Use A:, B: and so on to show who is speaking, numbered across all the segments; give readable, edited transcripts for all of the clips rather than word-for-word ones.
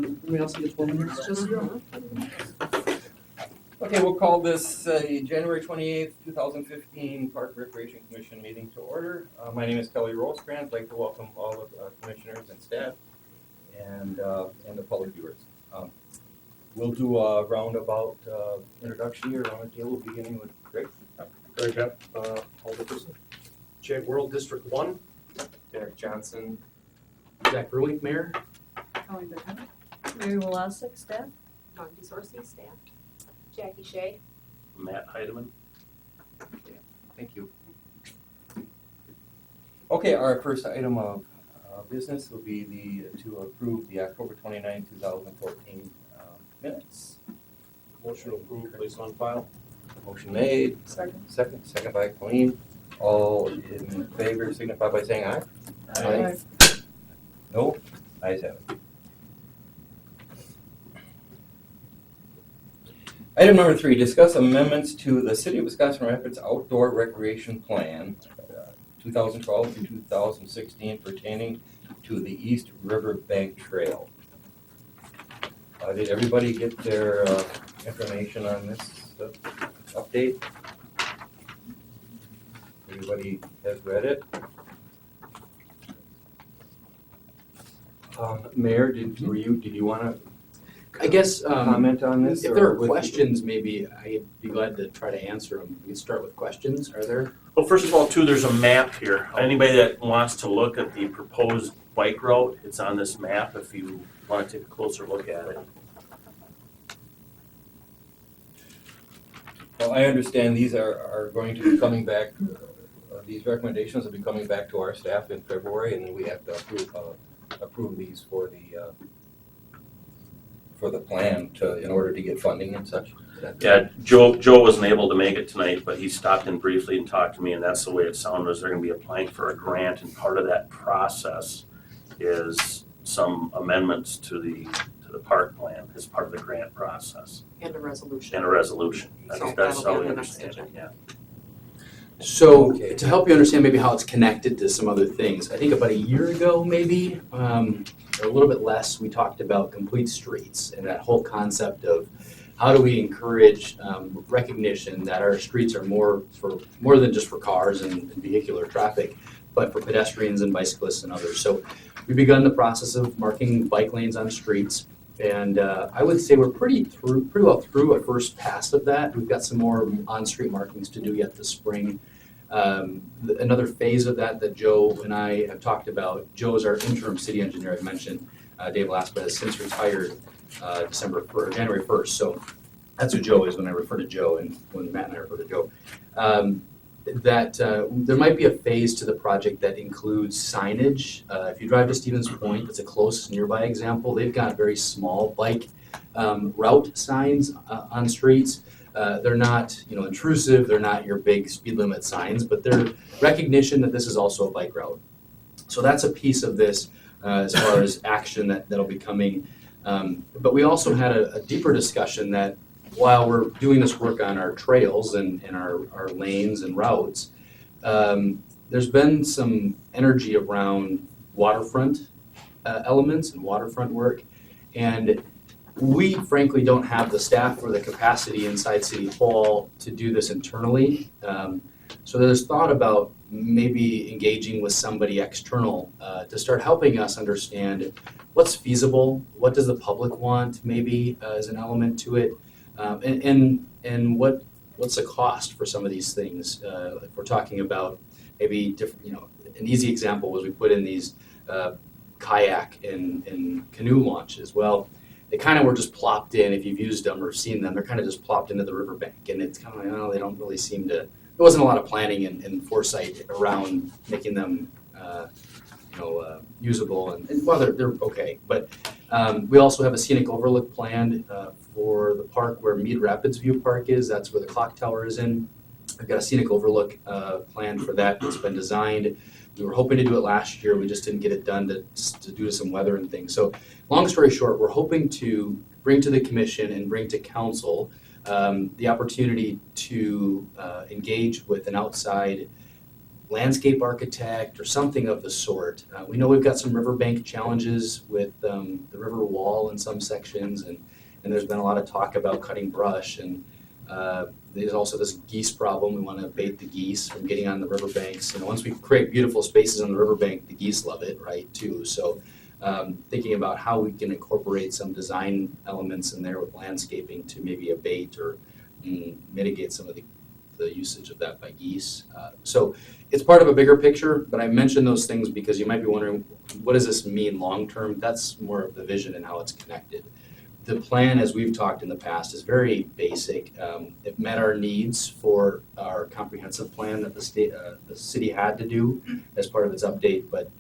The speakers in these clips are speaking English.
A: Anybody else get 4 minutes? Just
B: Okay, we'll call this January 28th, 2015 Park Recreation Commission meeting to order. My name is Kelly Rosecrans. I'd like to welcome all of the commissioners and staff and the public viewers. We'll do a roundabout introduction here around the table, beginning with Greg.
C: Greg Epp, Alderperson. Jay World, District 1.
D: Derek Johnson.
A: Zach Ruink, Mayor.
E: Colleen Bennett. Mary Walasek, staff.
F: Dawn Sorcy, staff. Jackie Shea.
C: Matt Heidemann.
B: Thank you. Okay, our first item of business will be to approve the October 29, 2014 minutes.
C: Motion to approve, place on file.
B: Motion made. Second by Colleen. All in favor signify by saying aye.
E: Aye.
B: No? Ayes have it. Item number 3, discuss amendments to the City of Wisconsin Rapids Outdoor Recreation Plan 2012 to 2016 pertaining to the East River Bank Trail. Did everybody get their information on this update? Everybody has read it? Mayor, did you want to
A: I guess
B: comment on this?
A: if there are questions, maybe I'd be glad to try to answer them. We can start with questions. Are there?
G: Well, first of all, too, there's a map here. Anybody that wants to look at the proposed bike route, it's on this map if you want to take a closer look at it.
B: Well, I understand these are going to be coming back, these recommendations will be coming back to our staff in February, and then we have to approve these for the plan in order to get funding and such.
G: Yeah, Joe wasn't able to make it tonight, but he stopped in briefly and talked to me, and that's the way it sounded, is they're gonna be applying for a grant, and part of that process is some amendments to the park plan as part of the grant process,
F: And a resolution.
G: and a resolution.
F: So
G: That's
F: that'll
G: how
F: be
G: we
F: on the next
G: understand it,
F: agenda.
G: yeah.
A: So
B: Okay.
A: to help you understand maybe how it's connected to some other things, I think about a year ago maybe, or a little bit less, we talked about complete streets and that whole concept of how do we encourage recognition that our streets are more than just for cars and vehicular traffic, but for pedestrians and bicyclists and others. So we've begun the process of marking bike lanes on streets. And I would say we're pretty well through a first pass of that. We've got some more on-street markings to do yet this spring. Another phase of that Joe and I have talked about. Joe is our interim city engineer. I mentioned Dave Laspa has since retired January 1st. So that's who Joe is when I refer to Joe, and when Matt and I refer to Joe. There might be a phase to the project that includes signage. If you drive to Stevens Point, it's a close nearby example. They've got very small bike route signs on streets. They're not, intrusive. They're not your big speed limit signs, but they're recognition that this is also a bike route. So that's a piece of this as far as action that'll be coming. But we also had a deeper discussion that while we're doing this work on our trails and our lanes and routes, there's been some energy around waterfront elements and waterfront work. And we frankly don't have the staff or the capacity inside City Hall to do this internally. So there's thought about maybe engaging with somebody external to start helping us understand what's feasible, what does the public want maybe as an element to it, and what's the cost for some of these things. If we're talking about maybe different, an easy example was we put in these kayak and canoe launches. Well, they kind of were just plopped in. If you've used them or seen them, they're kind of just plopped into the riverbank, and it's kind of like, they don't really seem to. There wasn't a lot of planning and foresight around making them, usable. And well, they're okay. But we also have a scenic overlook planned for the park where Mead Rapids View Park is. That's where the clock tower is in. I've got a scenic overlook planned for that. It's been designed. We were hoping to do it last year. We just didn't get it done due to some weather and things. So long story short, we're hoping to bring to the commission and bring to council the opportunity to engage with an outside landscape architect or something of the sort. We know we've got some riverbank challenges with the river wall in some sections, and there's been a lot of talk about cutting brush, and there's also this geese problem. We want to abate the geese from getting on the riverbanks. Once we create beautiful spaces on the riverbank, the geese love it, right, too. So thinking about how we can incorporate some design elements in there with landscaping to maybe abate or mitigate some of the usage of that by geese. So it's part of a bigger picture, but I mention those things because you might be wondering, what does this mean long-term? That's more of the vision and how it's connected. The plan, as we've talked in the past, is very basic. It met our needs for our comprehensive plan that the city had to do as part of its update, but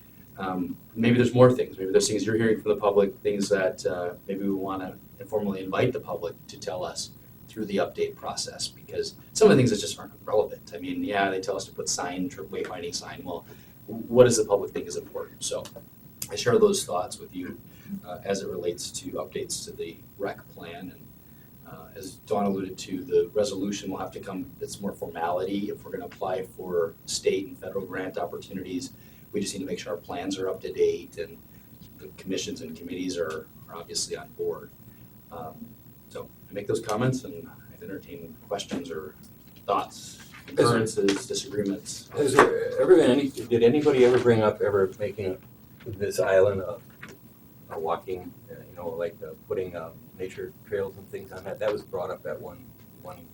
A: maybe there's more things. Maybe there's things you're hearing from the public, things that maybe we want to informally invite the public to tell us through the update process, because some of the things that just aren't relevant. I mean, yeah, they tell us to put wayfinding sign. Well, what does the public think is important? So I share those thoughts with you as it relates to updates to the rec plan. And as Dawn alluded to, the resolution will have to come, it's more formality. If we're going to apply for state and federal grant opportunities, we just need to make sure our plans are up to date and the commissions and committees are obviously on board. So I make those comments and I entertain questions or thoughts, concurrences, disagreements.
B: Has there ever been did anybody ever bring up making this island a walking, like putting nature trails and things on that? That was brought up at one commission.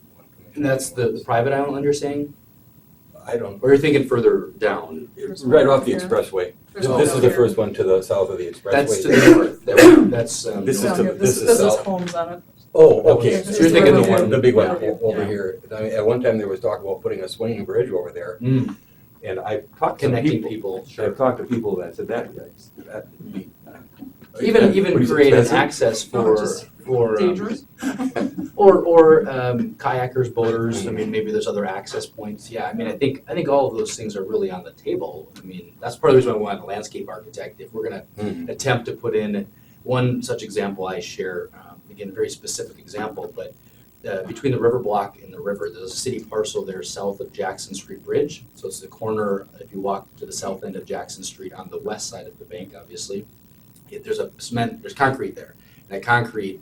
A: And that's the private island you're saying?
B: I don't,
A: Or you're thinking further down?
B: it's right off the
E: Yeah.
B: expressway.
E: There's
B: This
E: one
B: is the
E: here.
B: first one to the south of the expressway.
A: That's to the north. That's
B: This is
E: Down
B: to-
E: here.
B: this is
E: This is
B: south.
E: homes on it.
B: Oh, okay.
E: So
A: you're thinking the one-
B: The big one
E: Yeah.
B: over
A: Yeah.
B: here. I mean, at one time there was talk about putting a swinging bridge over there, and I talked to
A: Connecting
B: people.
A: people.
B: I've talked to people that said that'd be.
A: Even
B: pretty
A: create an
B: expensive.
A: access for
E: just
A: for
E: Dangerous.
A: or kayakers, boaters. I mean, maybe there's other access points. Yeah, I mean, I think all of those things are really on the table. I mean, that's part of the reason why I want a landscape architect. If we're going to attempt to put in one such example, I share again, very specific example, but between the river block and the river, there's a city parcel there south of Jackson Street Bridge. So it's the corner. If you walk to the south end of Jackson Street on the west side of the bank, obviously, there's concrete there. And that concrete,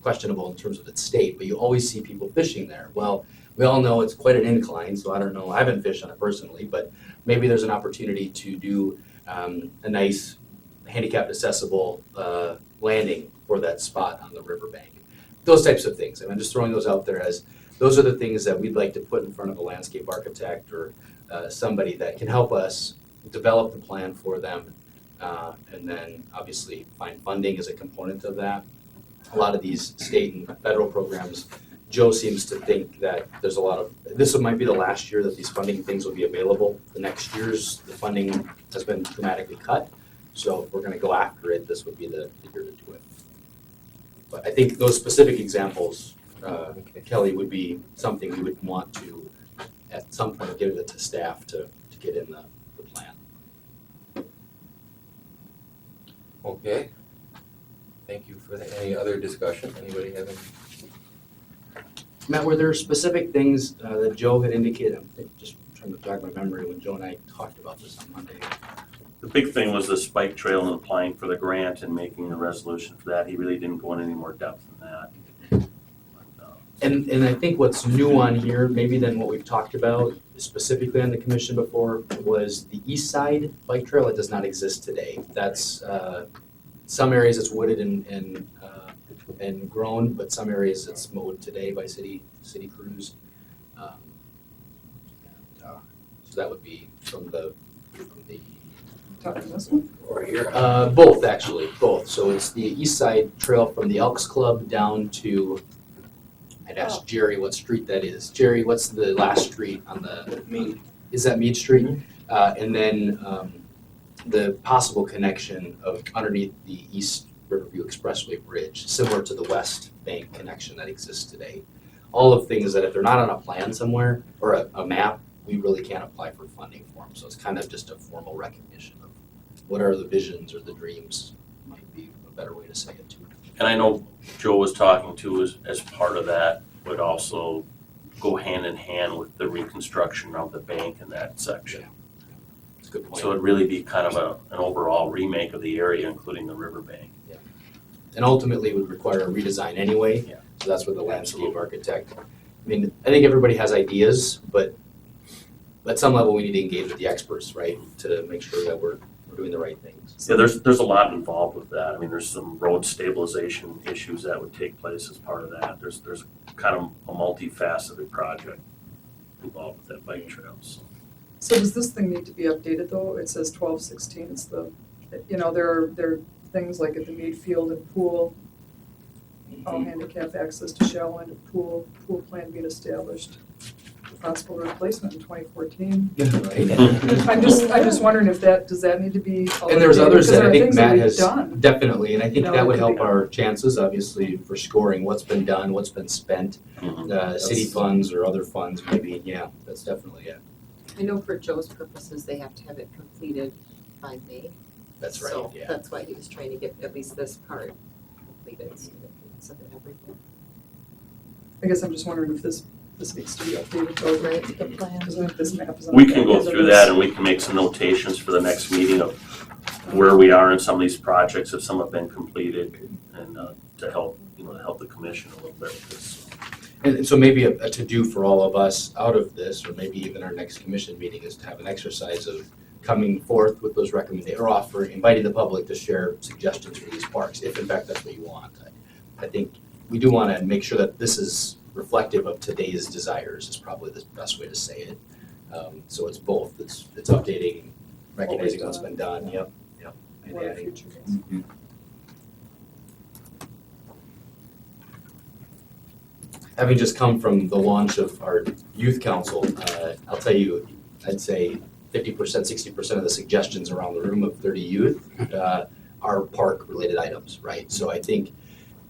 A: questionable in terms of its state, but you always see people fishing there. Well, we all know it's quite an incline, so I don't know, I haven't fished on it personally, but maybe there's an opportunity to do a nice handicapped accessible landing for that spot on the riverbank. Those types of things. And I'm just throwing those out there as those are the things that we'd like to put in front of a landscape architect or somebody that can help us develop the plan for them. And then obviously find funding as a component of that. A lot of these state and federal programs, Joe seems to think that there's a lot of, this might be the last year that these funding things will be available. The next year's, the funding has been dramatically cut. So if we're gonna go after it, this would be the year to do it. But I think those specific examples, Kelly, would be something we would want to, at some point, give it to staff to get in the plan.
B: Okay. Thank you for that. Any other discussion? Anybody have any?
A: Matt, were there specific things that Joe had indicated? I'm just trying to jog my memory when Joe and I talked about this on Monday.
G: The big thing was the spike trail and applying for the grant and making a resolution for that. He really didn't go into any more depth than that.
A: And I think what's new on here, maybe than what we've talked about specifically on the commission before, was the east side bike trail. It does not exist today. That's some areas it's wooded and grown, but some areas it's mowed today by city crews. So that would be from the
E: Talking this one?
B: Or here?
A: both actually, both. So it's the east side trail from the Elks Club down to, I'd ask Jerry what street that is. Jerry, what's the last street on the? Mead. Is that Mead Street? And then the possible connection of underneath the East Riverview Expressway Bridge, similar to the West Bank connection that exists today. All of things that if they're not on a plan somewhere or a map, we really can't apply for funding for them. So it's kind of just a formal recognition of what are the visions or the dreams, might be a better way to say it too.
G: And I know Joe was talking to as part of that would also go hand in hand with the reconstruction of the bank in that section.
A: Good point.
G: So it'd really be kind of an overall remake of the area, including the riverbank.
A: And ultimately it would require a redesign anyway.
G: Yeah.
A: So that's where the landscape
G: Absolutely.
A: architect, I mean, I think everybody has ideas, but at some level we need to engage with the experts, right? To make sure that we're doing the right things.
G: Yeah, there's a lot involved with that. I mean, there's some road stabilization issues that would take place as part of that. There's kind of a multifaceted project involved with that bike trail, so.
E: So does this thing need to be updated though? It says 1216, it's the, there are things like at the Mead Field and pool, all handicap access to shallow end of pool plan being established, possible replacement in 2014.
A: Right.
E: I'm just wondering if does that need to be?
A: And there's others that I think Matt has,
E: Done.
A: definitely, and I think
E: No,
A: that
E: it
A: would
E: could
A: help
E: be.
A: our chances, obviously, for scoring what's been done, what's been spent, city funds or other funds maybe, yeah, that's definitely it.
H: I know for Joe's purposes, they have to have it completed by May.
A: That's right,
H: So
A: yeah.
H: that's why he was trying to get at least this part completed, so they can submit everything.
E: I guess I'm just wondering if this needs to be updated though, right?
H: The plan.
E: Because I think this map is on
G: We
E: the
G: can
E: back
G: go
E: end of
G: through
E: this.
G: that and we can make some notations for the next meeting of where we are in some of these projects, if some have been completed, and to help the commission a little bit with this.
A: And so maybe a to-do for all of us out of this, or maybe even our next commission meeting, is to have an exercise of coming forth with those recommendations, or inviting the public to share suggestions for these parks, if in fact that's what you want. I think we do want to make sure that this is reflective of today's desires, is probably the best way to say it. So it's both, it's updating, recognizing what's been done, yep, and
E: What are
A: adding.
E: future ones?
A: Having just come from the launch of our youth council, I'll tell you, I'd say 50%, 60% of the suggestions around the room of 30 youth are park-related items, right? So I think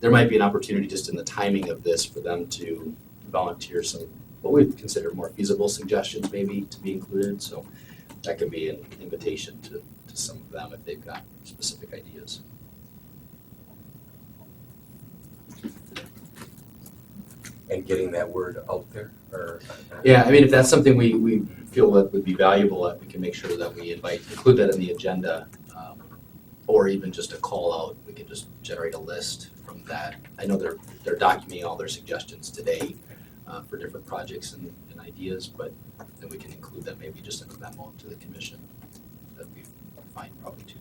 A: there might be an opportunity just in the timing of this for them to volunteer some, what we consider more feasible suggestions maybe to be included. So that could be an invitation to some of them if they've got specific ideas.
B: And getting that word out there, or?
A: Yeah, I mean, if that's something we feel that would be valuable, that we can make sure that we include that in the agenda, or even just a call out, we can just generate a list from that. I know they're documenting all their suggestions today for different projects and ideas, but then we can include them maybe just in a memo to the commission. That'd be fine, probably too.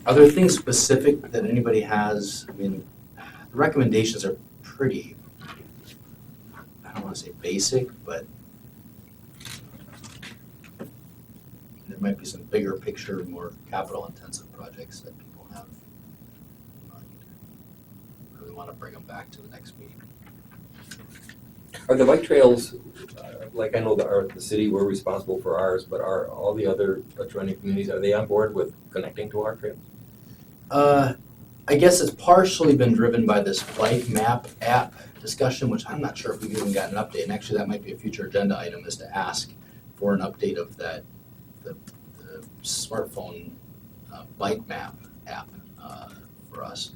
A: Are there things specific that anybody has? I mean, the recommendations are pretty, I don't want to say basic, but there might be some bigger picture, more capital intensive projects that people have in mind. Really want to bring them back to the next meeting.
B: Are the bike trails, like I know the city, we're responsible for ours, but are all the other adjoining communities, are they on board with connecting to our trails?
A: I guess it's partially been driven by this bike map app discussion, which I'm not sure if we've even gotten an update. And actually, that might be a future agenda item, is to ask for an update of that, the smartphone bike map app for us.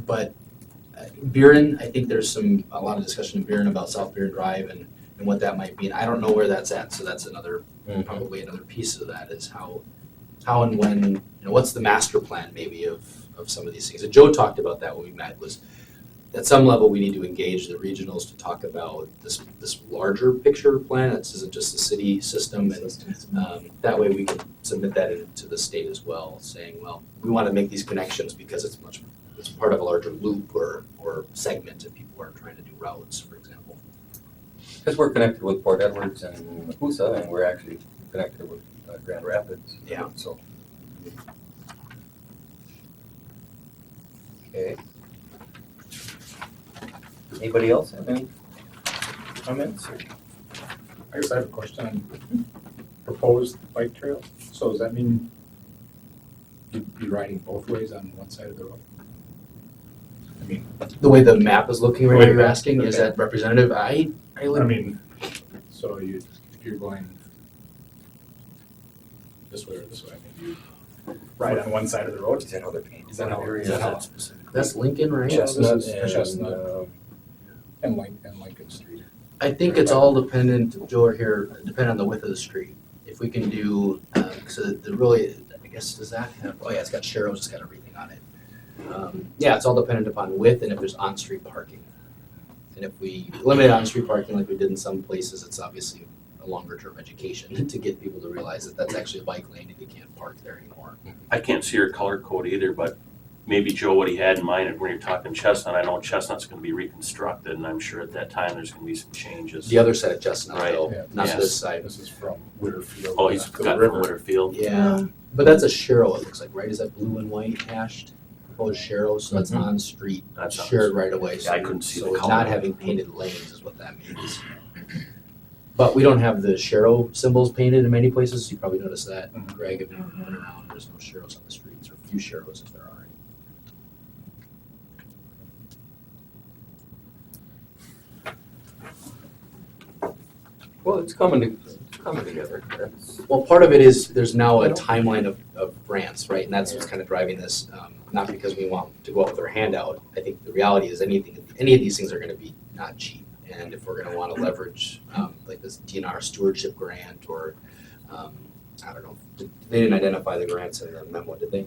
A: But Buren, I think there's a lot of discussion in Buren about South Buren Drive and what that might mean. I don't know where that's at, so that's probably another piece of that, is how and when, what's the master plan maybe of some of these things. And Joe talked about that when we met, was at some level we need to engage the regionals to talk about this larger picture plan. This isn't just the city system, and that way we can submit that into the state as well, saying, well, we want to make these connections because it's part of a larger loop or segment if people are trying to do routes, for example.
B: Because we're connected with Port Edwards and Mapusa, and we're actually connected with Grand Rapids.
A: Yeah.
B: So. Okay. Anybody else have any comments?
I: I guess I have a question on proposed bike trail. So does that mean you'd be riding both ways on one side of the road? I mean,
A: The way the map is looking right now, you're
I: Okay.
A: asking, is that representative? I would.
I: I mean, so if you're going this way or this way, I mean, you ride on one side of the road.
B: Is that how they're painted?
I: Is that how?
A: Is that how That's Lincoln, right?
I: Yeah.
B: Chestnut
I: this is Chestnut.
B: and,
I: And Lincoln Street.
A: I think it's all dependent, Joe, depending on the width of the street. If we can do, so the really, I guess, does that have, oh yeah, it's got Sharrows, it's got everything on it. Yeah, it's all dependent upon width and if there's on-street parking. And if we limit on-street parking like we did in some places, it's obviously a longer-term education to get people to realize that that's actually a bike lane and you can't park there anymore.
G: I can't see your color code either, but maybe Joe, what he had in mind when you're talking Chestnut, I know Chestnut's gonna be reconstructed, and I'm sure at that time there's gonna be some changes.
A: The other side of Chestnut,
G: Right.
A: though,
I: Yeah.
A: not
G: Yes.
A: this side.
I: This is from Whitterfield.
G: Oh, he's
I: to the
G: got from
I: river.
G: Winterfield.
A: Yeah, but that's a Sharrow, it looks like, right? Is that blue and white hashed? Proposed Sharrow, so that's on street,
G: That's on
A: shared right away.
G: Yeah, I couldn't see the
A: So
G: color.
A: not having painted lanes is what that means. But we don't have the Sharrow symbols painted in many places. You probably noticed that, Greg, if you went around, there's no Sharrows on the streets, or few Sharrows if there are any.
B: Well, it's coming together. That's,
A: Well, part of it is there's now a timeline of grants, right? And that's what's kind of driving this, not because we want to go out with our hand out. I think the reality is any of these things are gonna be not cheap. And if we're gonna wanna leverage, like this DNR stewardship grant or, I don't know, they didn't identify the grants in the memo, did they?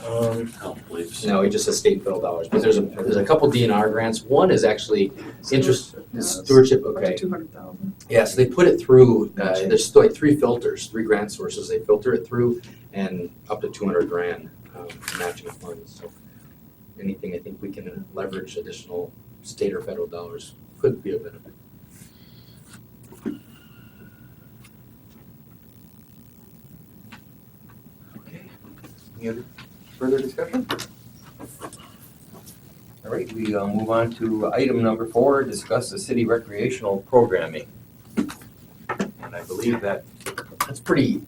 G: I don't believe so.
A: No, it just says state and federal dollars, but there's a couple DNR grants. One is actually stewardship,
E: Up
A: okay.
E: to 200,000.
A: Yeah, so they put it through, there's still like three filters, three grant sources they filter it through, and up to 200 grand matching funds. So anything I think we can leverage additional state or federal dollars could be a benefit.
B: okay. Any other further discussion? All right, we move on to item number 4, discuss the city recreational programming. And I believe that
A: That's pretty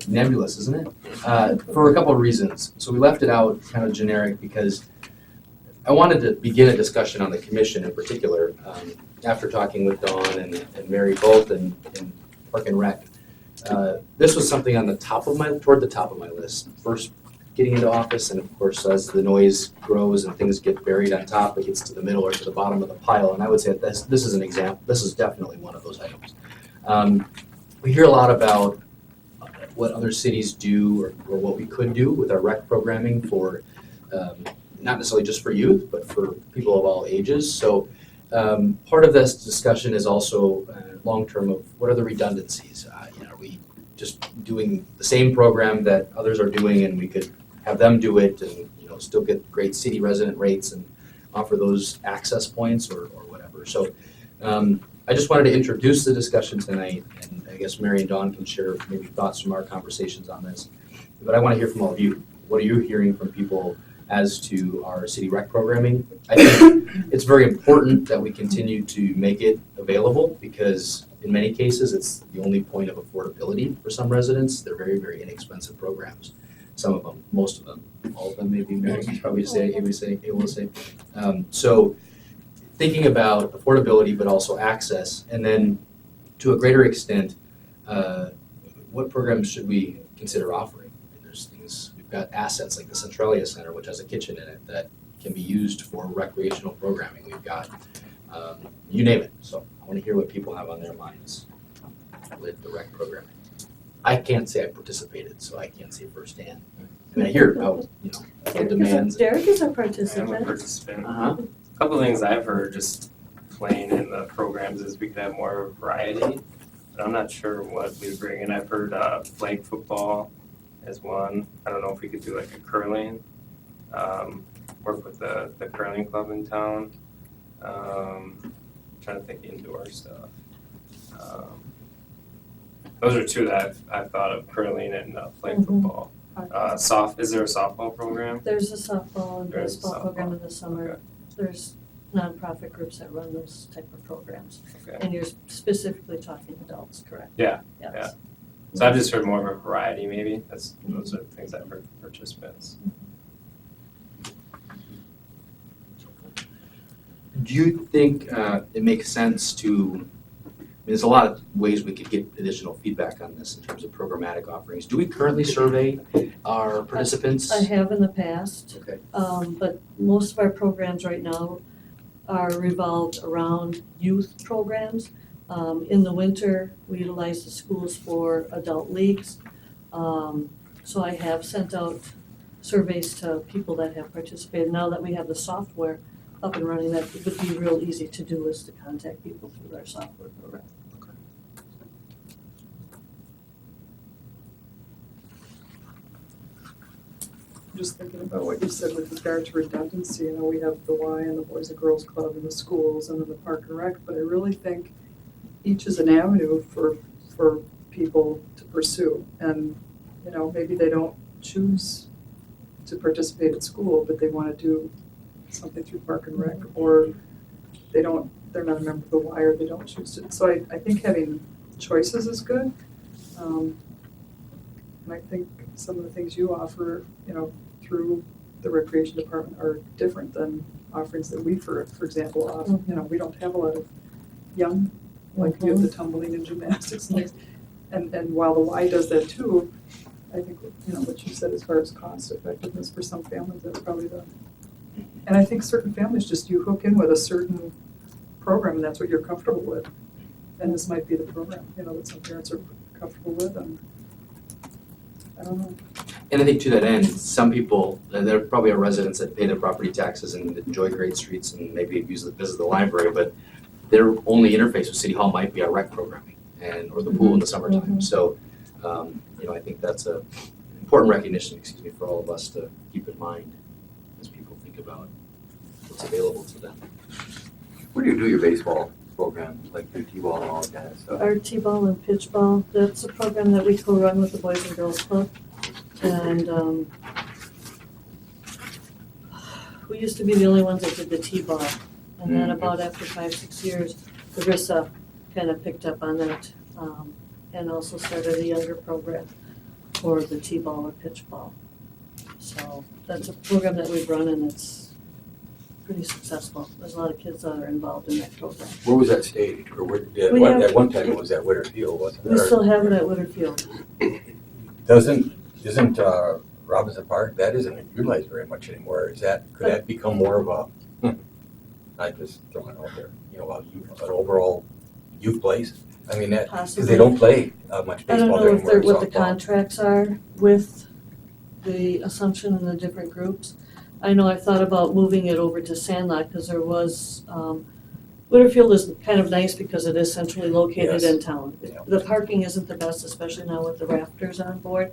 A: nebulous, isn't it? For a couple of reasons. So we left it out kind of generic because I wanted to begin a discussion on the commission in particular, after talking with Dawn and Mary both in Park and Rec. This was something on toward the top of my list. First, getting into office, and of course, as the noise grows and things get buried on top, it gets to the middle or to the bottom of the pile. And I would say this is an example. This is definitely one of those items. We hear a lot about what other cities do or what we could do with our rec programming for, not necessarily just for youth, but for people of all ages. So part of this discussion is also long-term of what are the redundancies? Are we just doing the same program that others are doing and we could have them do it and still get great city resident rates and offer those access points or whatever. So I just wanted to introduce the discussion tonight, and I guess Mary and Dawn can share maybe thoughts from our conversations on this. But I want to hear from all of you. What are you hearing from people as to our city rec programming? I think it's very important that we continue to make it available because in many cases, it's the only point of affordability for some residents. They're very, very inexpensive programs. Some of them, most of them, all of them maybe, Mary, probably able to say. So thinking about affordability, but also access, and then to a greater extent, what programs should we consider offering? There's things, we've got assets like the Centralia Center, which has a kitchen in it that can be used for recreational programming. We've got, you name it. So I want to hear what people have on their minds with the rec programming. I can't say I participated, so I can't say firsthand. I mean, I hear about, the demands.
J: Derek is a
D: I'm a
J: participant.
D: participant.
A: Uh-huh.
D: A couple of things I've heard just playing in the programs is we could have more variety. But I'm not sure what we bring in. I've heard flag football as one. I don't know if we could do like a curling. Work with the curling club in town. Trying to think indoor stuff. Those are two that I've thought of, curling and flag football. Is there a softball program?
J: There's a softball and
D: There's a
J: baseball program
D: softball.
J: in the summer.
D: Okay.
J: There's nonprofit groups that run those type of programs.
D: Okay.
J: And you're specifically talking adults, correct?
D: Yeah,
J: Yes.
D: yeah. So I've just heard more of a variety maybe. Those are the things I've heard from participants.
A: Do you think it makes sense to, there's a lot of ways we could get additional feedback on this in terms of programmatic offerings. Do we currently survey our participants?
J: I have in the past,
A: Okay.
J: but most of our programs right now are revolved around youth programs. In the winter, we utilize the schools for adult leagues. So I have sent out surveys to people that have participated. Now that we have the software up and running, that would be real easy to do, is to contact people through our software program.
E: Just thinking about what you said with regard to redundancy, we have the Y and the Boys and Girls Club and the schools and then the Park and Rec, but I really think each is an avenue for people to pursue. And, maybe they don't choose to participate at school, but they want to do something through Park and Rec, or they're not a member of the Y, or they don't choose to. So I think having choices is good. And I think some of the things you offer, through the recreation department are different than offerings that we, for example, offer. We don't have a lot of young, like you have the tumbling and gymnastics and things. And while the Y does that too, I think, what you said as far as cost effectiveness for some families, that's probably and I think certain families just, you hook in with a certain program and that's what you're comfortable with. And this might be the program, that some parents are comfortable with, and I don't know.
A: And I think to that end, some people, there probably are residents that pay their property taxes and enjoy great streets and maybe visit the library, but their only interface with City Hall might be our rec programming or the pool in the summertime. So, I think that's a important recognition, for all of us to keep in mind as people think about what's available to them.
B: Where do you do your baseball program, like your T-ball and all that kind of stuff?
J: Our T-ball and pitch ball, that's a program that we co-run with the Boys and Girls Club. And we used to be the only ones that did the T-ball. And then about after 5-6 years, Larissa kind of picked up on that and also started a younger program for the T-ball or pitch ball. So that's a program that we've run, and it's pretty successful. There's a lot of kids that are involved in that program.
B: Where was that staged? Or where, at one time it was at Winterfield, wasn't it?
J: We still have it at Winterfield.
B: Isn't Robinson Park, that isn't utilized very much anymore. Could that become more of a, I'm just throwing it out there, an overall youth place? I mean, because they don't play much
J: I don't
B: baseball
J: know
B: there
J: if they're,
B: anymore.
J: what the contracts are with the Assumption and the different groups. I know I thought about moving it over to Sandlot because there was, Winterfield is kind of nice because it is centrally located in town.
B: Yeah.
J: The parking isn't the best, especially now with the rafters on board.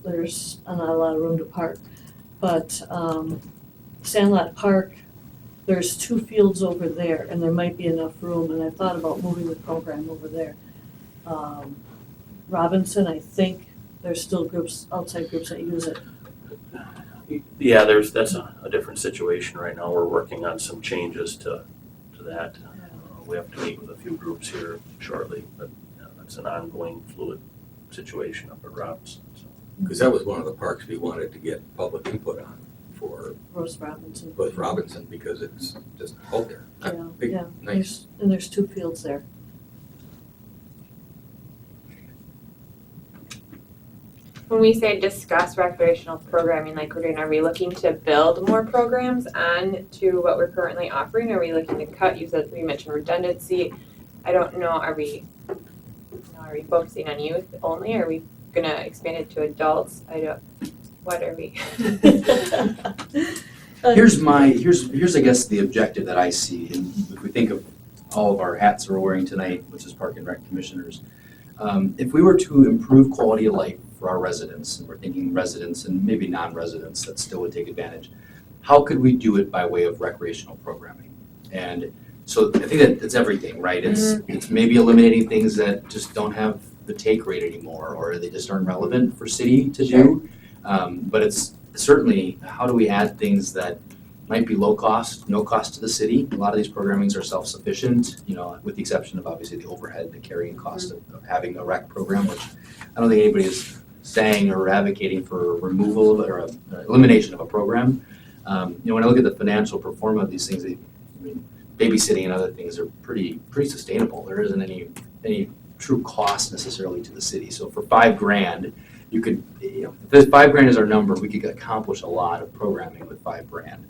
J: There's not a lot of room to park. But Sandlot Park, there's 2 fields over there and there might be enough room, and I thought about moving the program over there. Robinson, I think there's still outside groups that use it.
G: Yeah, that's a different situation right now. We're working on some changes to that. We have to meet with a few groups here shortly, but it's an ongoing fluid situation up at Robinson.
B: Because that was one of the parks we wanted to get public input on for
J: Robinson.
B: with Robinson, because it's just out there.
J: Yeah,
B: Big,
J: yeah.
B: nice.
J: There's 2 fields there.
F: When we say discuss recreational programming, like we're doing, are we looking to build more programs on to what we're currently offering? Are we looking to cut? We mentioned redundancy. I don't know. Are we focusing on youth only? Are we gonna expand it to adults? What are we?
A: Here's I guess the objective that I see, and if we think of all of our hats we're wearing tonight, which is Park and Rec Commissioners, if we were to improve quality of life for our residents, and we're thinking residents and maybe non-residents that still would take advantage, how could we do it by way of recreational programming? And so I think that it's everything, right? It's maybe eliminating things that just don't have the take rate anymore, or they just aren't relevant for city to do. But it's certainly, how do we add things that might be low cost, no cost to the city? A lot of these programmings are self-sufficient, with the exception of obviously the overhead, the carrying cost of having a rec program, which I don't think anybody is saying or advocating for removal or elimination of a program. When I look at the financial performance of these things, babysitting and other things are pretty sustainable. There isn't any true cost necessarily to the city. So for $5,000, you could, if this $5,000 is our number, we could accomplish a lot of programming with $5,000,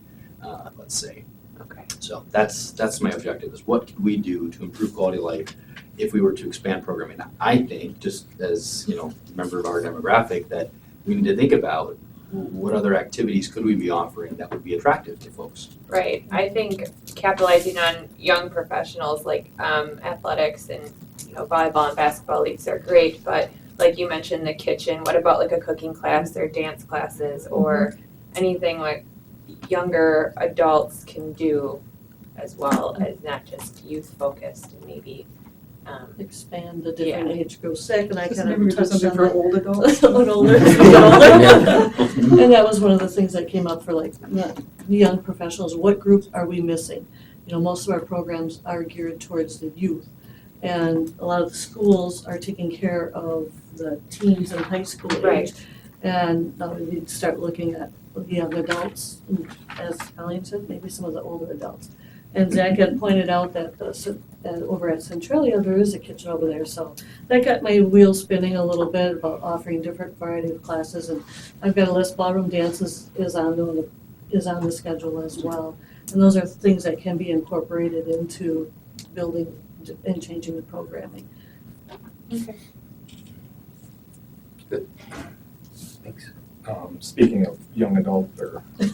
A: let's say.
F: Okay.
A: So that's my objective, is what can we do to improve quality of life if we were to expand programming? I think, just as, a member of our demographic, that we need to think about what other activities could we be offering that would be attractive to folks.
F: Right. I think capitalizing on young professionals like athletics and volleyball and basketball leagues are great, but like you mentioned, the kitchen. What about like a cooking class or dance classes or anything like younger adults can do as well as not just youth focused and maybe
J: Expand the different age groups. Zach and I
E: Just
J: kind
E: maybe
J: of
E: we do
J: touched
E: something
J: on
E: for
J: that.
E: old adults.
J: Older, older. And that was one of the things that came up for like the young professionals. What group are we missing? Most of our programs are geared towards the youth. And a lot of the schools are taking care of the teens and high school age.
F: Right.
J: And now we need to start looking at the young adults, as Colleen said, maybe some of the older adults. And Zach had pointed out that over at Centralia, there is a kitchen over there, so that got my wheels spinning a little bit about offering different variety of classes. And I've got a list, ballroom dances is on the schedule as well. And those are things that can be incorporated into building and changing the programming.
F: okay.
B: Thanks.
I: Speaking of young adult, or I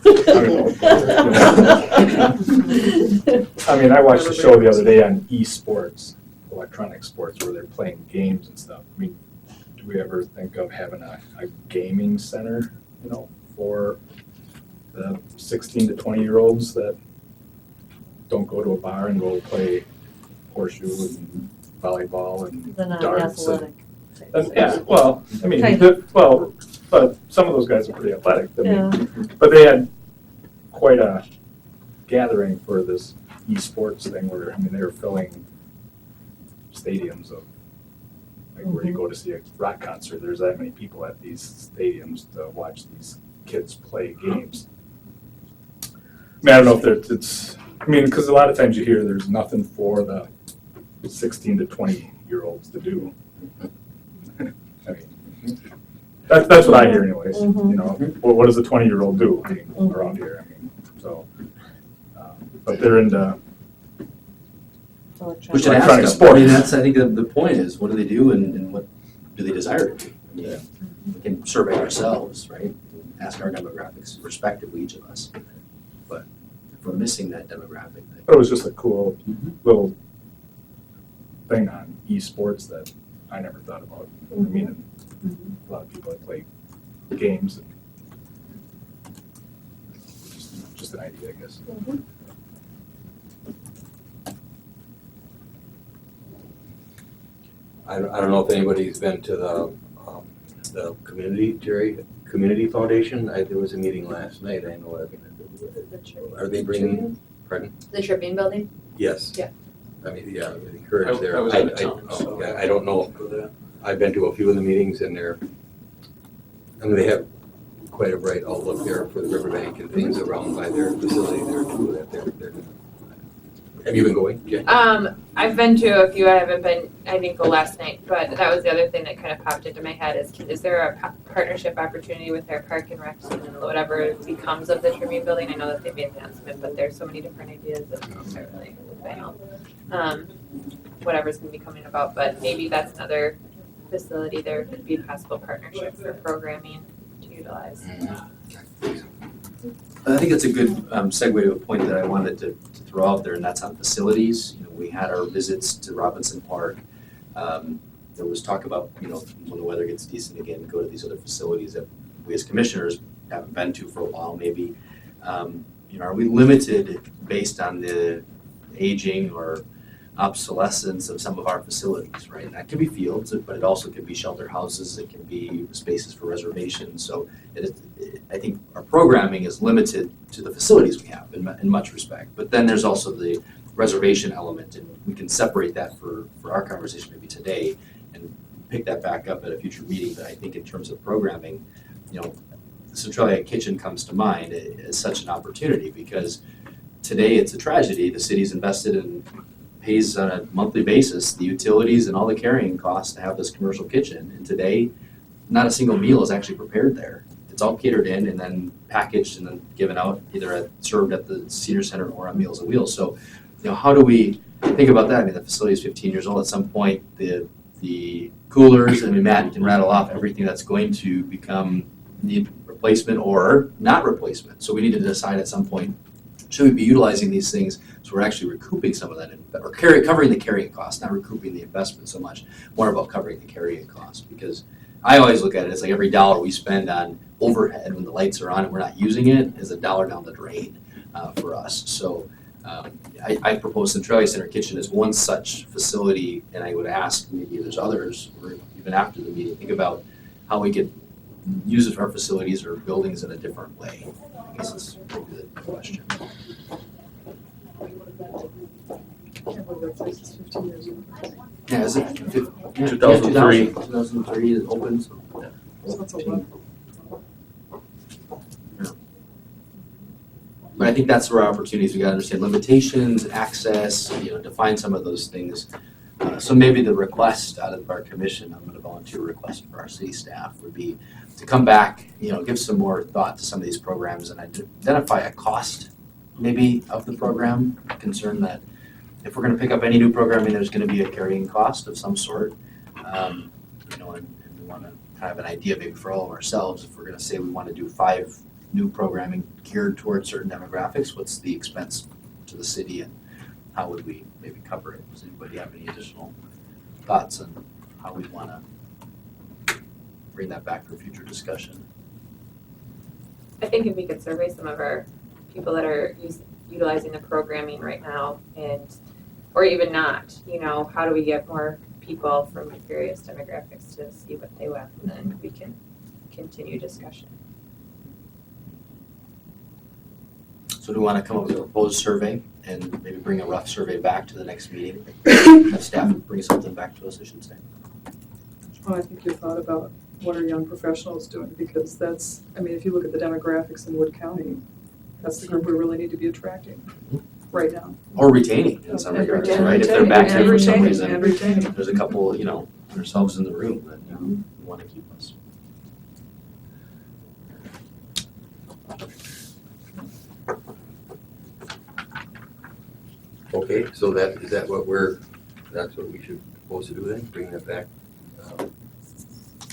I: mean, I watched a show the other day on esports, electronic sports, where they're playing games and stuff. I mean, do we ever think of having a gaming center, for the 16 to 20-year-olds that don't go to a bar and go play horseshoe and volleyball and
J: The
I: darts?
J: non-athletic.
I: Yeah, well, I mean,
J: Kind
I: but some of those guys are pretty athletic. I mean,
J: Yeah.
I: but they had quite a gathering for this esports thing where, I mean, they were filling stadiums of, like, where you go to see a rock concert, there's that many people at these stadiums to watch these kids play games. I mean, I don't know if because a lot of times you hear there's nothing for the 16 to 20-year-olds to do. I mean, that's what I hear anyways, what does a 20-year-old do around here? I mean, so, but they're into
A: We should ask
I: Electronic
A: them.
I: sports.
A: I mean, I think the point is, what do they do and what do they desire to do? I mean, we can survey ourselves, right? Ask our demographics respectively, each of us. But if we're missing that demographic,
I: But it was just a cool little thing on esports that I never thought about. I mean, a lot of people that play games. And just an idea, I guess.
K: I don't know if anybody's been to the community foundation. There was a meeting last night. I know. Are they bringing? Pardon?
F: The Tribune Building?
K: Yes.
F: Yeah.
K: I mean, yeah, I encourage there.
C: I was out of town, so.
K: Yeah, I don't know. I've been to a few of the meetings and they have quite a bright outlook there for the riverbank and things around by their facility there too. That they're. Have you been going, Jen?
F: I've been to a few. I haven't been. I didn't go last night, but that was the other thing that kind of popped into my head: is there a partnership opportunity with their park and rec team and whatever becomes of the Tribune Building? I know that they made an announcement, but there's so many different ideas that aren't really final. Whatever's going to be coming about, but maybe that's another facility. There could be a possible partnership for programming to utilize.
A: I think it's a good segue to a point that I wanted to throw out there, and that's on facilities. We had our visits to Robinson Park. There was talk about, when the weather gets decent again, go to these other facilities that we as commissioners haven't been to for a while maybe. Are we limited based on the aging or obsolescence of some of our facilities, right? And that can be fields, but it also can be shelter houses, it can be spaces for reservations. So I think our programming is limited to the facilities we have in much respect. But then there's also the reservation element, and we can separate that for our conversation maybe today and pick that back up at a future meeting. But I think in terms of programming, the Centralia Kitchen comes to mind as such an opportunity, because today it's a tragedy. The city's invested in, pays on a monthly basis the utilities and all the carrying costs to have this commercial kitchen. And today, not a single meal is actually prepared there. it's all catered in and then packaged and then given out, either served at the senior center or on Meals on Wheels. So, how do we think about that? I mean, the facility is 15 years old. At some point, the coolers, Matt can rattle off everything that's going to need replacement or not replacement. So we need to decide at some point, should we be utilizing these things so we're actually recouping some of that, or covering the carrying cost, not recouping the investment so much, more about covering the carrying cost. Because I always look at it, it's like every dollar we spend on overhead when the lights are on and we're not using it is a dollar down the drain for us. So I propose Centralia Center Kitchen as one such facility, and I would ask, maybe there's others, or even after the meeting, think about how we could use our facilities or buildings in a different way. I guess that's maybe the question.
E: Can't believe that place is 15 years old.
A: Yeah, is it
G: 2003.
A: 2003 is open, so.
E: So that's a lot.
A: But I think that's where our opportunities, we gotta understand limitations, access, define some of those things. So maybe the request out of our commission, I'm gonna volunteer a request for our city staff would be to come back, give some more thought to some of these programs and identify a cost maybe of the program, concern that if we're gonna pick up any new programming, there's gonna be a carrying cost of some sort. And we wanna have an idea maybe for all of ourselves, if we're gonna say we wanna do 5 new programming geared towards certain demographics, what's the expense to the city and how would we maybe cover it? Does anybody have any additional thoughts on how we want to bring that back for future discussion?
F: I think if we could survey some of our people that are utilizing the programming right now or even not, how do we get more people from various demographics to see what they want, and then we can continue discussion.
A: So do we want to come up with a proposed survey and maybe bring a rough survey back to the next meeting? Have staff bring something back to us, I should say.
E: Well, I think you thought about what are young professionals doing, because that's, if you look at the demographics in Wood County, that's the group we really need to be attracting right now.
A: Or retaining in some
E: And
A: regards,
E: retaining,
A: right? If they're back here for some
E: and
A: reason,
E: retaining.
A: there's a couple, ourselves in the room that we want to keep us.
K: Okay, so that's what we should propose to do then, bring that back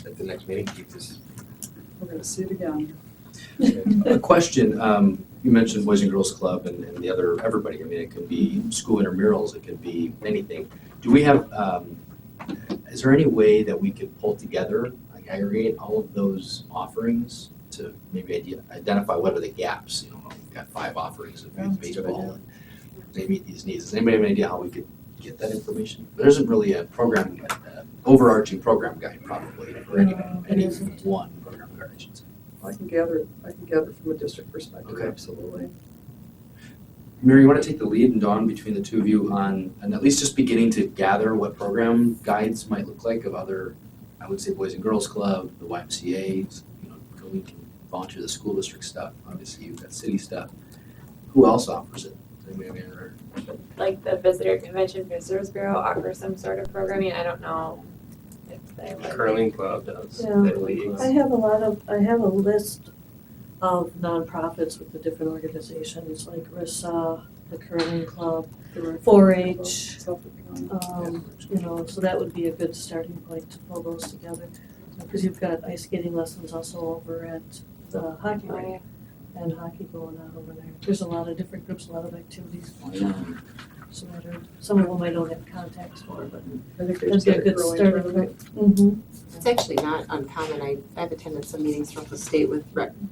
K: at the next meeting, keep this.
E: We're gonna see it again.
A: A question, you mentioned Boys and Girls Club and the other, everybody, it could be school intramurals, it could be anything. Do we have, is there any way that we could pull together, like aggregate all of those offerings to maybe identify what are the gaps? We've got 5 offerings of youth baseball, and they meet these needs. Does anybody have an idea how we could get that information? There isn't really a program guide, overarching program guide probably for any one program guide, I should say.
E: I can gather from a district perspective,
A: Okay.
E: absolutely.
A: Mary, you want to take the lead, and Dawn, between the two of you on, and at least just beginning to gather what program guides might look like of other, I would say Boys and Girls Club, the YMCA, we can volunteer the school district stuff, obviously you've got city stuff. Who else offers it? Does anybody have any other?
F: Like the Visitor Convention Visitors Bureau offers some sort of programming, I don't know if they would.
D: Curling club does,
J: Yeah.
D: the leagues.
J: I have a list of nonprofits with the different organizations, like RISA, the Curling Club, 4-H, so that would be a good starting point to pull those together. Because you've got ice skating lessons also over at the hockey rink, and hockey going on over there. There's a lot of different groups, a lot of activities going on. So some of them I don't have contacts for, but
E: I think they
J: that'd
E: just
J: be a
E: had a
J: good
E: curling
J: starting
E: tournament.
J: point. Mm-hmm.
H: It's actually not uncommon. I've attended some meetings throughout the state with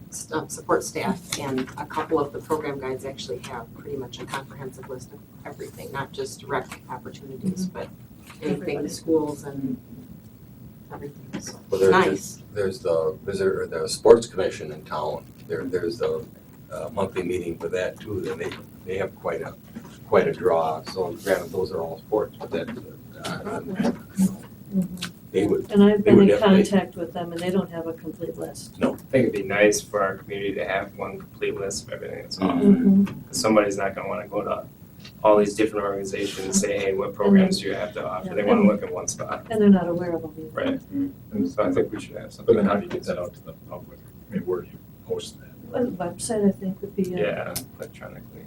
H: support staff, and a couple of the program guides actually have pretty much a comprehensive list of everything, not just rec opportunities, but anything, schools and everything. So
K: Well, there's-
H: nice.
K: There's the sports commission in town. There's the monthly meeting for that too. Then they have quite a draw. So granted, those are all sports, but that they would.
J: And I've
K: They
J: been
K: would
J: in
K: definitely-
J: contact with them, and they don't have a complete list.
D: I think it'd be nice for our community to have one complete list of everything that's offered.
J: Mm-hmm.
D: 'Cause somebody's not gonna wanna go to all these different organizations and say, hey, what programs do you have to offer? They wanna look at one spot.
J: And they're not aware of them either.
D: Right. And so I think we should have
I: But
D: something.
I: then how do you get that out to the public? I mean, where do you post that?
J: A website, I think, would be.
D: Yeah, electronically.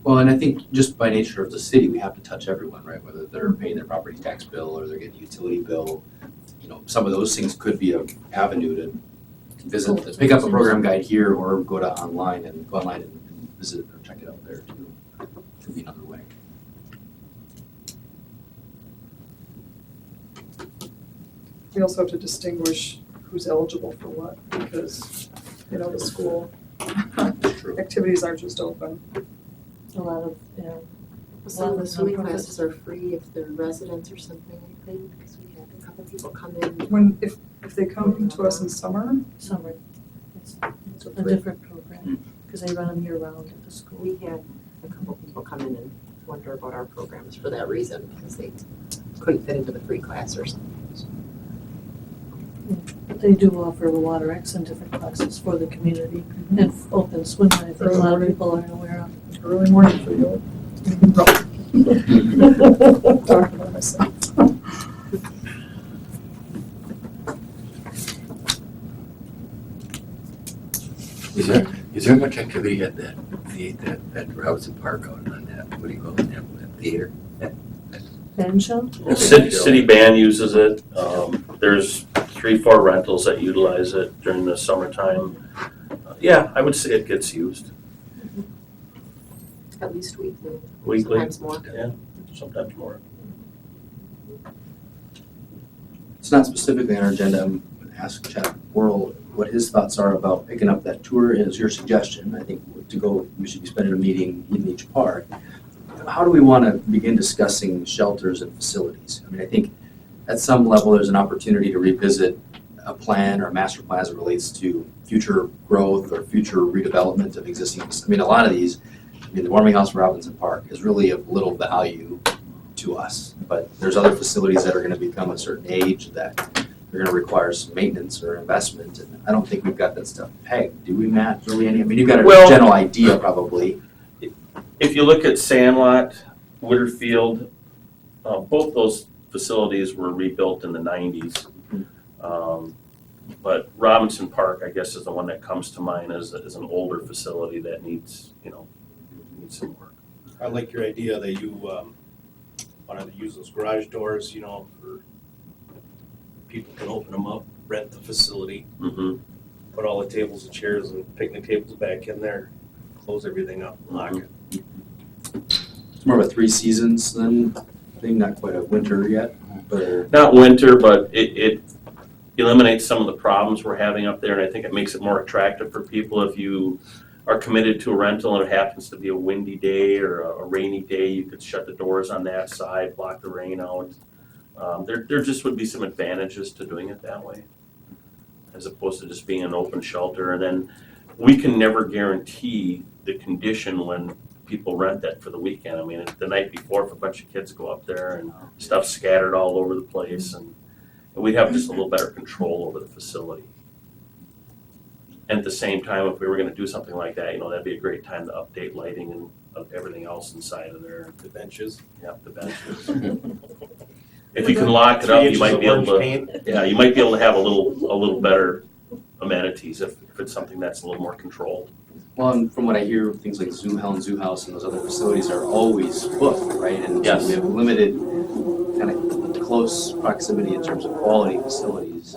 A: Well, and I think just by nature of the city, we have to touch everyone, right? Whether they're paying their property tax bill or they're getting a utility bill. You know, some of those things could be an avenue to visit, pick up a program guide here or go online and visit or check it out there too. Could be another way.
E: We also have to distinguish who's eligible for what, because, you know, the school
A: That's true.
E: activities aren't just open.
J: A lot of, yeah.
H: Some of the swimming
J: nonprofits.
H: classes are free if they're residents or something, I think, because we had a couple people come in.
E: When, if they come to us in summer,
J: Summer. It's
E: it's
J: a different program, because they run them year round at the school.
H: We had a couple people come in and wonder about our programs for that reason, because they couldn't fit into the free class or something.
J: But they do offer Water X and different classes for the community, and open swim, I think a lot of people aren't aware of.
E: early morning for you. Talk about myself.
K: Is there much activity at that Robinson Park out on that, what do you call it, that theater?
J: Band show?
G: City band uses it. There's 3-4 rentals that utilize it during the summertime. Yeah, I would say it gets used
H: At least weekly,
G: weekly,
H: sometimes more.
G: sometimes more.
A: It's not specifically on our agenda. I'm going to ask Chad Worrell what his thoughts are about picking up that tour as your suggestion. I think to go, we should be spending a meeting in each park. How do we want to begin discussing shelters and facilities? I mean, I think at some level there's an opportunity to revisit a plan or a master plan as it relates to future growth or future redevelopment of existing. I mean, a lot of these, the Warming House in Robinson Park is really of little value to us, but there's other facilities that are going to become a certain age that are going to require some maintenance or investment, and I don't think we've got that stuff pegged. Do we, Matt? Really? I mean, you've got a general idea probably.
G: If you look at Sandlot, Witterfield, both those facilities were rebuilt in the 90s. But Robinson Park, I guess, is the one that comes to mind as an older facility that needs some work.
C: I like your idea that you wanted to use those garage doors, you know, for people can open them up, rent the facility,
G: Mm-hmm.
C: put all the tables and chairs and picnic tables back in there, close everything up, lock it.
A: It's more of a 3 seasons then thing, not quite a winter yet, but
G: Not winter, but it eliminates some of the problems we're having up there, and I think it makes it more attractive for people. If you are committed to a rental and it happens to be a windy day or a rainy day, you could shut the doors on that side, block the rain out. There just would be some advantages to doing it that way, as opposed to just being an open shelter. And then we can never guarantee the condition when people rent that for the weekend. I mean, the night before, if a bunch of kids go up there and stuff scattered all over the place, and we'd have just a little better control over the facility. And at the same time, if we were gonna do something like that, that'd be a great time to update lighting and everything else inside of there.
C: The benches.
G: Yeah, the benches. If you can lock it up, you might be able to, you might be able to have a little better amenities if it's something that's a little more controlled.
A: well, and from what I hear, things like Helen Zoo House and those other facilities are always booked, right? And so
G: Yes.
A: we have limited kind of close proximity in terms of quality facilities.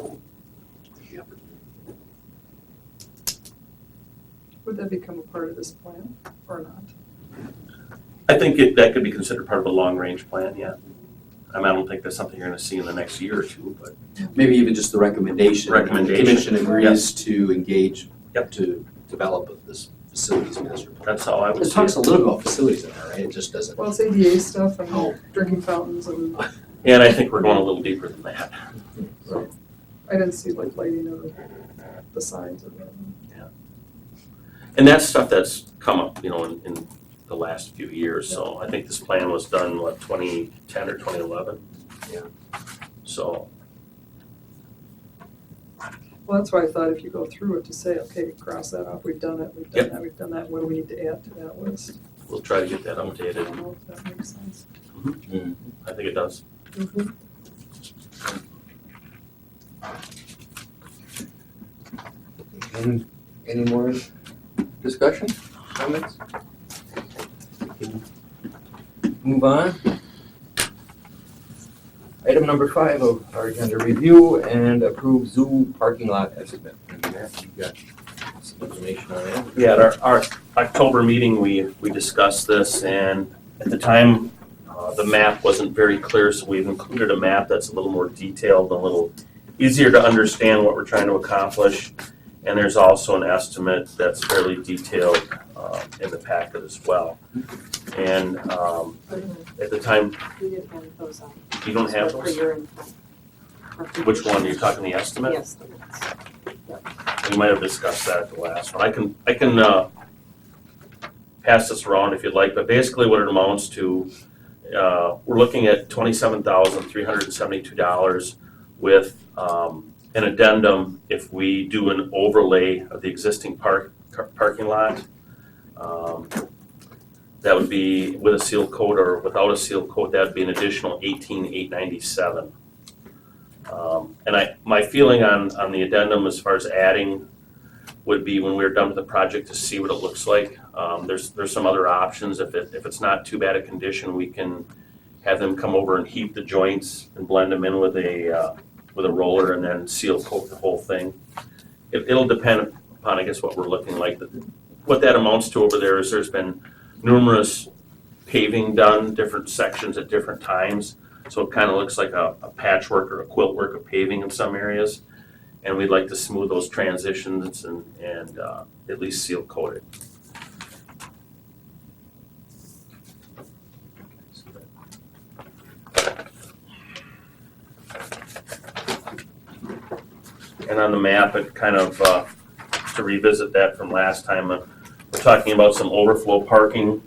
E: Would that become a part of this plan or not?
G: I think that could be considered part of a long-range plan, yeah. I don't think that's something you're gonna see in the next year or two, but.
A: Maybe even just the recommendation.
G: Recommendation.
A: The commission agrees to engage
G: Yep.
A: to develop this facilities master plan.
G: That's how I would
A: It
G: see
A: talks
G: it.
A: a little about facilities in there, right? It just doesn't.
E: Well, it's ADA stuff
A: Oh.
E: and drinking fountains and
G: And I think we're going a little deeper than that.
E: I didn't see like lighting of the signs of it.
G: And that's stuff that's come up, in the last few years. So I think this plan was done, 2010 or 2011?
A: Yeah.
G: So,
E: Well, that's why I thought if you go through it to say, okay, cross that off, we've done it, we've done
G: Yep.
E: that, we've done that, what do we need to add to that list?
G: we'll try to get that
E: I don't
G: updated.
E: know if that makes sense.
G: I think it does.
K: Any more discussion, comments? Move on. Item number 5 of our agenda, review and approve zoo parking lot estimate. And Matt, you got some information on that?
G: Yeah, at our October meeting, we discussed this, and at the time, the map wasn't very clear, so we've included a map that's a little more detailed, a little easier to understand what we're trying to accomplish. And there's also an estimate that's fairly detailed in the packet as well. And at the time,
H: We did have those on.
G: you don't have
H: For
G: those?
H: your info.
G: Which one? You're talking the estimate?
H: Yes, the minutes.
G: We might have discussed that at the last one. I can pass this around if you'd like, but basically what it amounts to, we're looking at $27,372 with an addendum if we do an overlay of the existing parking lot. That would be with a seal coat, or without a seal coat, that'd be an additional $18,897. And my feeling on the addendum as far as adding would be when we're done with the project to see what it looks like. There's some other options. If it's not too bad a condition, we can have them come over and heat the joints and blend them in with a roller and then seal coat the whole thing. It'll depend upon, I guess, what we're looking like. What that amounts to over there is there's been numerous paving done, different sections at different times. So it kind of looks like a patchwork or a quilt work of paving in some areas. And we'd like to smooth those transitions and at least seal coat it. And on the map, it kind of, to revisit that from last time, we're talking about some overflow parking,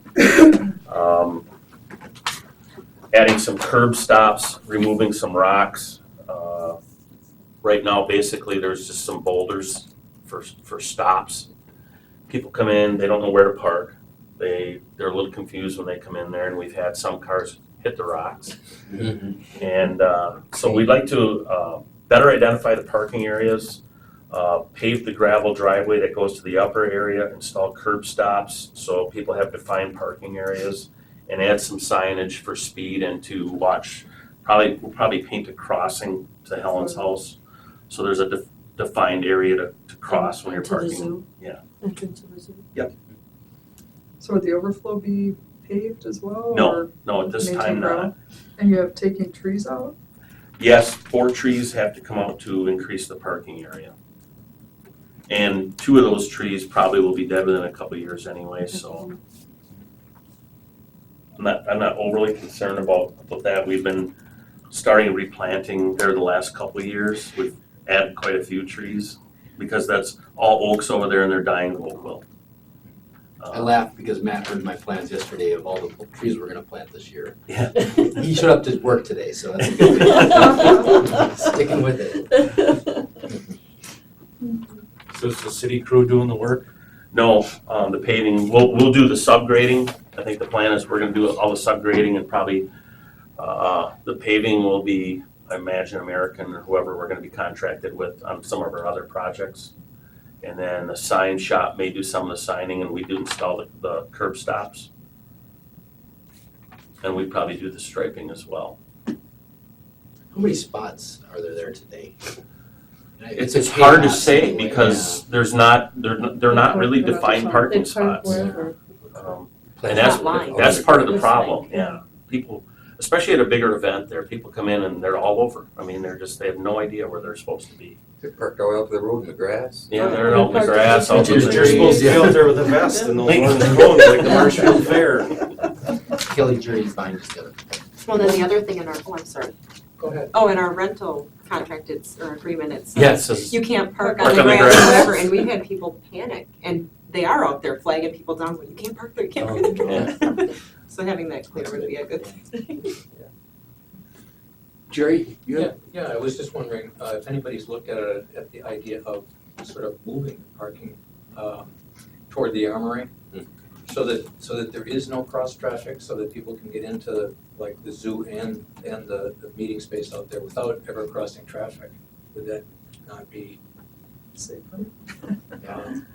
G: adding some curb stops, removing some rocks. Right now, basically, there's just some boulders for stops. People come in, they don't know where to park. They're a little confused when they come in there, and we've had some cars hit the rocks. And so we'd like to better identify the parking areas, pave the gravel driveway that goes to the upper area, install curb stops so people have defined parking areas, and add some signage for speed and to watch. We'll probably paint a crossing to Helen's house, so there's a defined area to cross when you're
J: Into the
G: parking.
J: zoo?
G: Yeah.
J: Entrance of the zoo?
E: So would the overflow be paved as well?
G: No,
E: or
G: no, at this
E: maintain
G: time
E: gravel?
G: not.
E: And you have taking trees out?
G: Yes, 4 trees have to come out to increase the parking area. And 2 of those trees probably will be dead within a couple of years anyway, so. I'm not overly concerned about that. We've been starting replanting there the last couple of years. We've added quite a few trees because that's all oaks over there and they're dying to oak wilt.
A: I laughed because Matt heard my plans yesterday of all the trees we're gonna plant this year.
G: Yeah.
A: He showed up to work today, so that's a good thing. Sticking with it.
C: So is the city crew doing the work?
G: No, the paving, we'll do the subgrading. I think the plan is we're gonna do all the subgrading and probably, the paving will be, I imagine, American or whoever we're gonna be contracted with on some of our other projects. And then the sign shop may do some of the signing and we do install the curb stops. And we probably do the striping as well.
A: How many spots are there today?
G: It's hard to say because they're not really defined parking
J: They park
G: spots.
J: wherever.
G: And
H: Not lined.
G: that's part of the
J: It's
G: problem,
J: like,
G: yeah. People, especially at a bigger event there, people come in and they're all over. I mean, they have no idea where they're supposed to be.
K: They're parked all out to the road in the grass.
G: Yeah, they're out in the grass, out in
A: Which
G: the
A: is
C: You're supposed to
G: trees.
C: be out there with a vest and those orange cones like the Marshfield Fair.
A: Kelly Jury's buying just together.
H: Well, then the other thing in our, I'm sorry.
A: Go ahead.
H: Oh, in our rental contract, or agreement, it says
G: Yes,
H: you can't park
G: Park
H: on the
G: on the
H: grass or
G: grass.
H: whatever, and we've had people panic, and they are out there flagging people down, going, you can't park there, you can't park there. So having that clear would be a good thing.
K: Jerry, you have?
L: Yeah, I was just wondering if anybody's looked at the idea of sort of moving parking toward the armory, so that there is no cross traffic, so that people can get into like the zoo and the meeting space out there without ever crossing traffic. Would that not be
E: safer.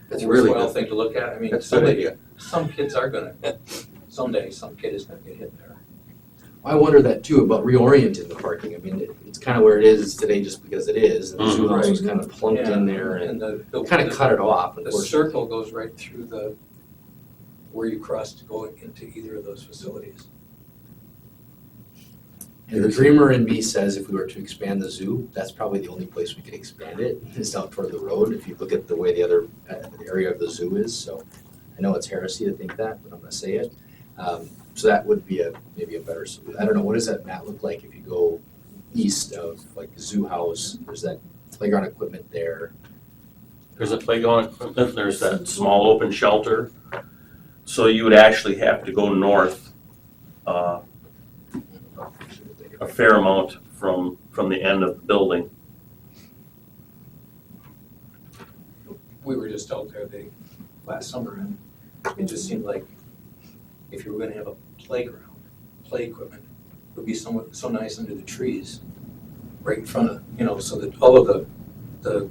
K: That's
L: a
K: really
L: worthwhile
K: good.
L: thing to look at. I mean,
K: That's a good idea.
L: some kids are gonna, someday, some kid is gonna get hit there.
A: I wonder that too about reorienting the parking. I mean, it's kind of where it is today just because it is. And the zoo house was kind of plunked in there and
L: the
A: kind of cut it off.
L: The
A: unfortunately.
L: circle goes right through where you cross to go into either of those facilities.
A: And the dreamer in me says if we were to expand the zoo, that's probably the only place we could expand it, is out toward the road, if you look at the way the other area of the zoo is. So I know it's heresy to think that, but I'm gonna say it. So that would be maybe a better solution. I don't know, what does that map look like if you go east of like the zoo house? There's that playground equipment there.
G: There's a playground equipment, there's that small open shelter. So you would actually have to go north a fair amount from the end of the building.
L: We were just out there last summer, and it just seemed like if you were gonna have a playground, play equipment, it would be so nice under the trees, right in front of, so that all of the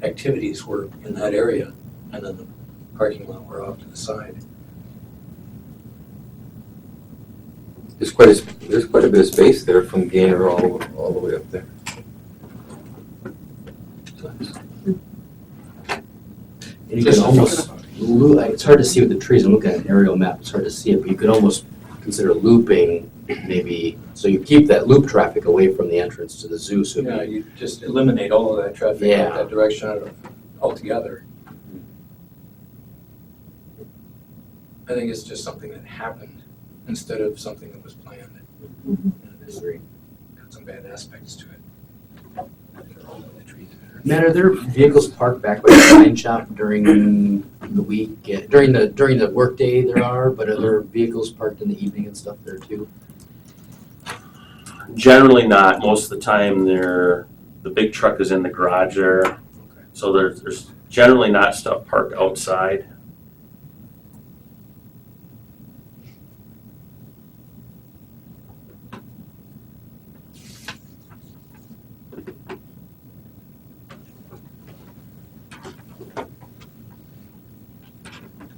L: activities were in that area, and then the parking lot were off to the side.
K: There's quite a bit of space there from Gainer all the way up there.
A: And you can almost, it's hard to see with the trees, I'm looking at an aerial map, it's hard to see it, but you could almost consider looping maybe, so you keep that loop traffic away from the entrance to the zoo, so.
L: Yeah, you just eliminate all of that traffic
A: Yeah.
L: out that direction altogether. I think it's just something that happened instead of something that was planned. And it's got some bad aspects to it.
A: Matt, are there vehicles parked back by the wine shop during the week, during the workday there are, but are there vehicles parked in the evening and stuff there too?
G: Generally not, most of the time the big truck is in the garage there. So there's generally not stuff parked outside.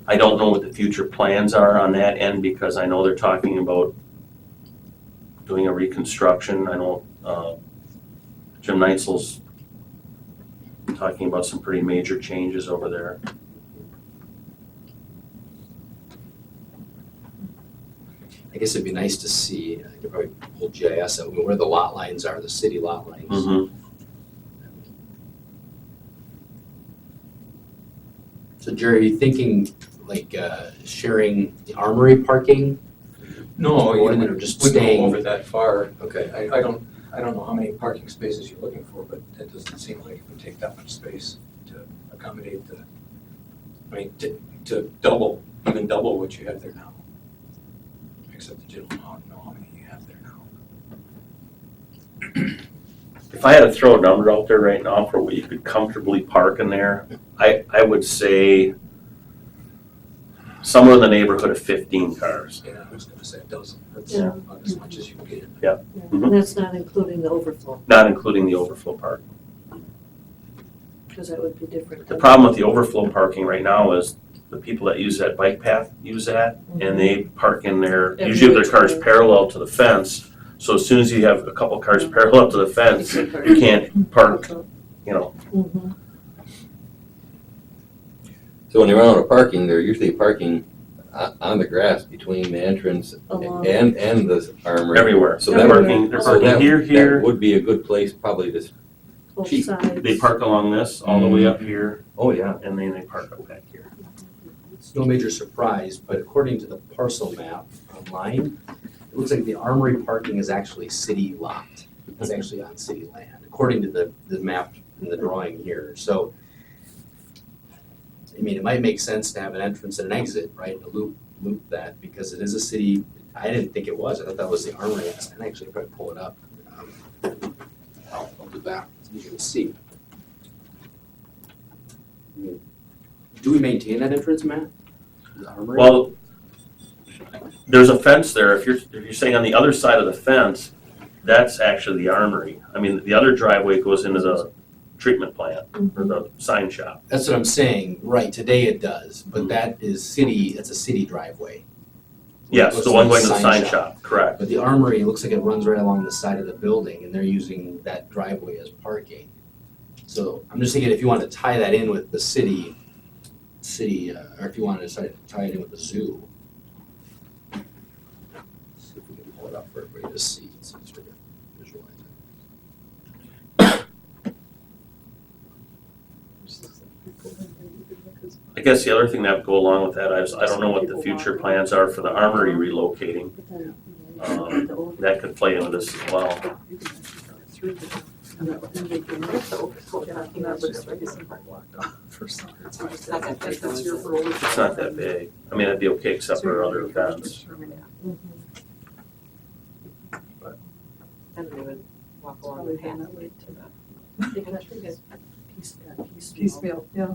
G: I don't know what the future plans are on that end because I know they're talking about doing a reconstruction. I know Jim Neitzel's talking about some pretty major changes over there.
A: I guess it'd be nice to see, I could probably pull GIS out, where the lot lines are, the city lot lines.
G: Mm-hmm.
A: So Jerry, are you thinking like sharing the armory parking?
L: No, you
A: Or
L: wouldn't
A: just
L: go
A: staying?
L: over that far.
A: Okay.
L: I don't know how many parking spaces you're looking for, but it doesn't seem like it would take that much space to accommodate to even double what you have there now. Except that you don't know how many you have there now.
G: If I had to throw a number out there right now for what you could comfortably park in there, I would say somewhere in the neighborhood of 15 cars.
L: Yeah, I was gonna say a dozen. That's
J: Yeah.
L: about as much as you can get in.
J: Yeah,
G: Mhm.
J: and that's not including the overflow,
G: Not including the overflow park.
J: because that would be different.
G: The problem with the overflow parking right now is the people that use that bike path use that, and they park in there, usually their car's parallel to the fence. So as soon as you have a couple cars parallel to the fence, you can't park,
J: Mhm.
K: So when they run out of parking, they're usually parking on the grass between the entrance
J: Along.
K: and the armory.
G: everywhere.
K: So
G: They're
K: that-
G: parking
K: So that-
G: here.
K: That would be a good place probably to,
J: Both
K: cheap.
J: sides.
G: They park along this, all the way up here,
K: oh yeah.
G: and then they park up back here.
A: It's no major surprise, but according to the parcel map online, it looks like the armory parking is actually city lot. It's actually on city land, according to the map in the drawing here. So, I mean, it might make sense to have an entrance and an exit, right, to loop that, because it is a city. I didn't think it was. I thought that was the armory. And actually, I'll probably pull it up. I'll do that. It's easier to see. Do we maintain that entrance, Matt? The armory?
G: Well, there's a fence there. If you're saying on the other side of the fence, that's actually the armory. I mean, the other driveway goes into treatment plant or the sign shop.
A: That's what I'm saying, right, today it does, but that is city, it's a city driveway.
G: Yes,
A: Looks
G: the one
A: like
G: going to the sign shop, correct.
A: But the armory looks like it runs right along the side of the building, and they're using that driveway as parking. So I'm just thinking if you want to tie that in with the city, or if you wanted to tie it in with the zoo. See if we can pull it up for everybody to see, so it's easier to visualize it.
G: I guess the other thing that would go along with that, I don't know what the future plans are for the armory relocating. That could play into this as well. It's not that big. I mean, it'd be okay except for other events.
H: Then they would walk along the path.
E: Piecemeal, yeah.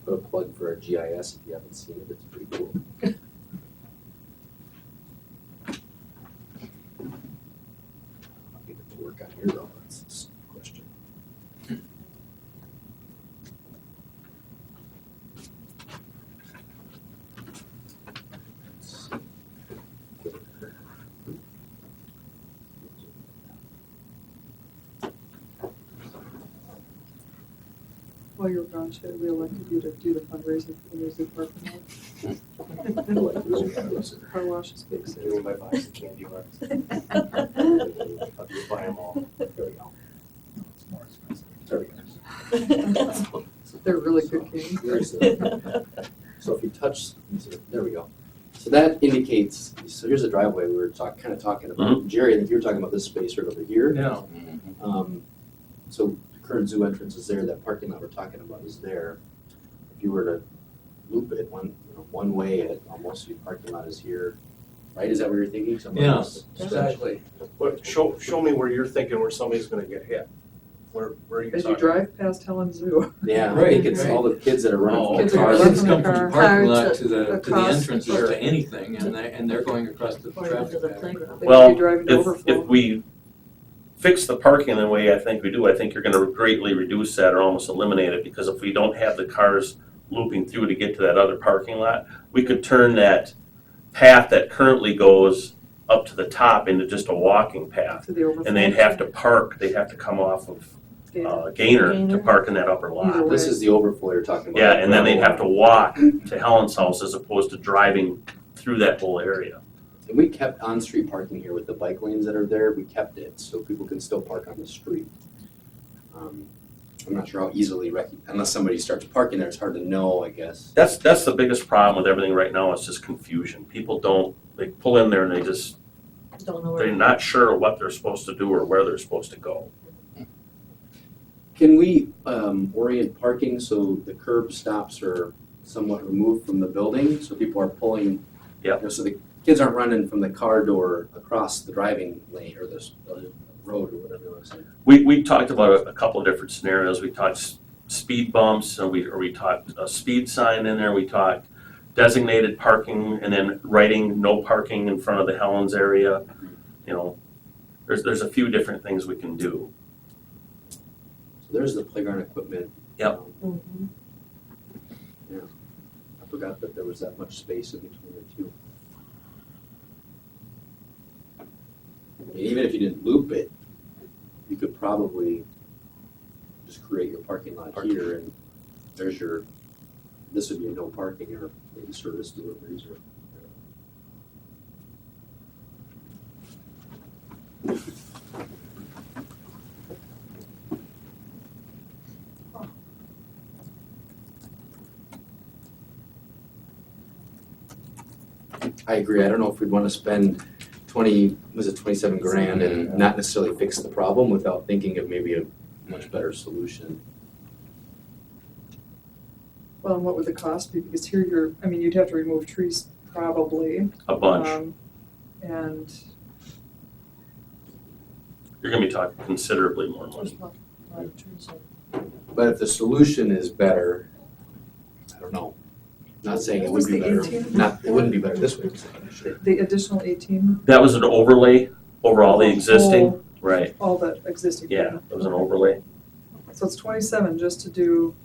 A: Put a plug for our GIS if you haven't seen it, it's pretty cool. I'll get it to work on here though, that's the question.
E: While you were gone, Chad, we elected you to do the fundraising for the music parking lot. Car wash is big.
C: Give me my box of candy bars. I'll just buy them all.
A: There we go.
I: It's more expensive.
A: There we go.
E: They're really good games.
A: So if you touch, there we go. So that indicates, so here's a driveway we were kind of talking about. Jerry, I think you were talking about this space right over here.
L: Yeah.
A: So the current zoo entrance is there, that parking lot we're talking about is there. If you were to loop it one way at almost your parking lot is here, right? Is that what you're thinking? Somewhere
L: Yeah,
A: else?
L: exactly.
C: But show me where you're thinking where somebody's gonna get hit. Where are you
E: As you
C: talking?
E: drive past Helen Zoo.
A: Yeah, I
L: Right,
A: think it's
L: right.
A: all the kids that are running
L: Oh,
A: from
E: Kids
A: the
E: are
A: cars.
E: running
L: kids
E: from
L: come
E: the
L: from
E: car.
L: the parking lot
E: Car
L: to the
E: across-
L: entrance or to anything, and they're going across the
J: Or into
L: traffic
J: the
L: pattern.
J: playground.
E: They
G: Well,
E: could be driving to
G: If
E: overflow.
G: we fix the parking the way I think we do, I think you're gonna greatly reduce that or almost eliminate it, because if we don't have the cars looping through to get to that other parking lot, we could turn that path that currently goes up to the top into just a walking path.
E: To the overflow.
G: And they'd have to park, they'd have to come off of Gainer to
J: Gainer.
G: park in that upper
E: Either
G: lot.
E: way.
A: This is the overflow you're talking about.
G: Yeah, and then they'd have to walk to Helen's house as opposed to driving through that whole area.
A: And we kept on-street parking here with the bike lanes that are there, we kept it, so people can still park on the street. I'm not sure how easily, unless somebody starts parking there, it's hard to know, I guess.
G: That's the biggest problem with everything right now, is just confusion. People they pull in there and
J: Don't know
G: they're
J: where.
G: not sure what they're supposed to do or where they're supposed to go.
A: Can we orient parking so the curb stops are somewhat removed from the building, so people are pulling?
G: Yep.
A: So the kids aren't running from the car door across the driving lane or the road or whatever you want to say.
G: We talked about a couple of different scenarios. We talked speed bumps, and we talked a speed sign in there. We talked designated parking, and then writing no parking in front of the Helens area. You know, there's a few different things we can do.
A: So there's the playground equipment.
G: Yep.
J: Mhm.
A: I forgot that there was that much space in between the two. I mean, even if you didn't loop it, you could probably just create your parking lot here, and there's this would be a no parking or maybe service deliveries or. I agree. I don't know if we'd want to spend 27 grand and not necessarily fix the problem without thinking of maybe a much better solution.
E: Well, and what would the cost be? Because here you'd have to remove trees probably.
G: A bunch.
E: And
G: You're gonna be talking considerably more money.
A: But if the solution is better, I don't know. Not saying it would be better.
E: What was the 18?
A: It wouldn't be better this way.
E: the additional 18.
G: That was an overlay over all the existing. Right,
E: all the existing.
G: yeah, it was an overlay.
E: So it's 27 just to do,